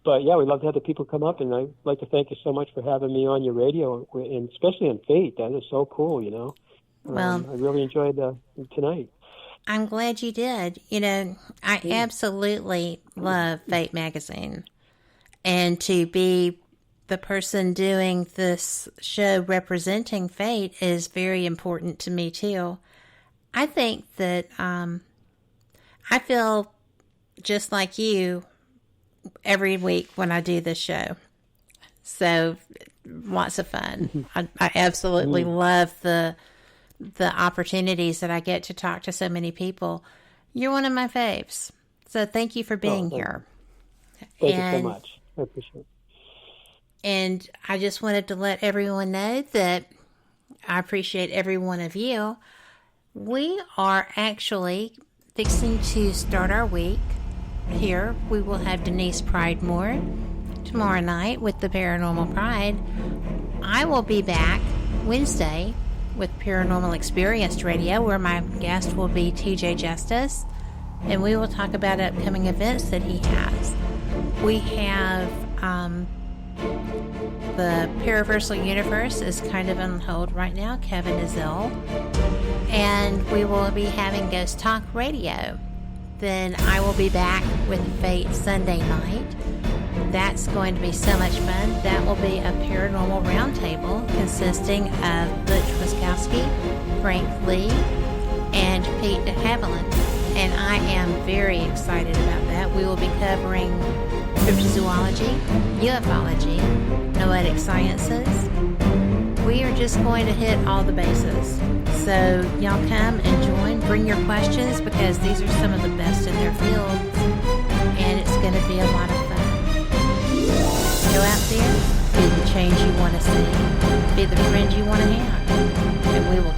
But yeah, we'd love to have the people come up, and I'd like to thank you so much for having me on your radio, and especially on Fate. That is so cool, Well, I really enjoyed tonight. I'm glad you did. I absolutely love Fate magazine, and to be the person doing this show representing Fate is very important to me too. I think that I feel just like you every week when I do this show. So lots of fun. I absolutely love the opportunities that I get to talk to so many people. You're one of my faves. So thank you for being here. Thank you so much. I appreciate it. And I just wanted to let everyone know that I appreciate every one of you. We are actually fixing to start our week here. We will have Denise Pridemore tomorrow night with the Paranormal Pride. I will be back Wednesday with Paranormal Experienced Radio, where my guest will be TJ Justice, and we will talk about upcoming events that he has. We have the Paraversal Universe is kind of on hold right now. Kevin is ill. And we will be having Ghost Talk Radio. Then I will be back with Fate Sunday night. That's going to be so much fun. That will be a paranormal roundtable consisting of Butch Wiskowski, Frank Lee, and Pete de Havilland. And I am very excited about that. We will be covering cryptozoology, ufology, noetic sciences. We are just going to hit all the bases. So y'all come and join. Bring your questions, because these are some of the best in their fields. And it's going to be a lot of fun. Go out there, be the change you want to see, be the friend you want to have, and we will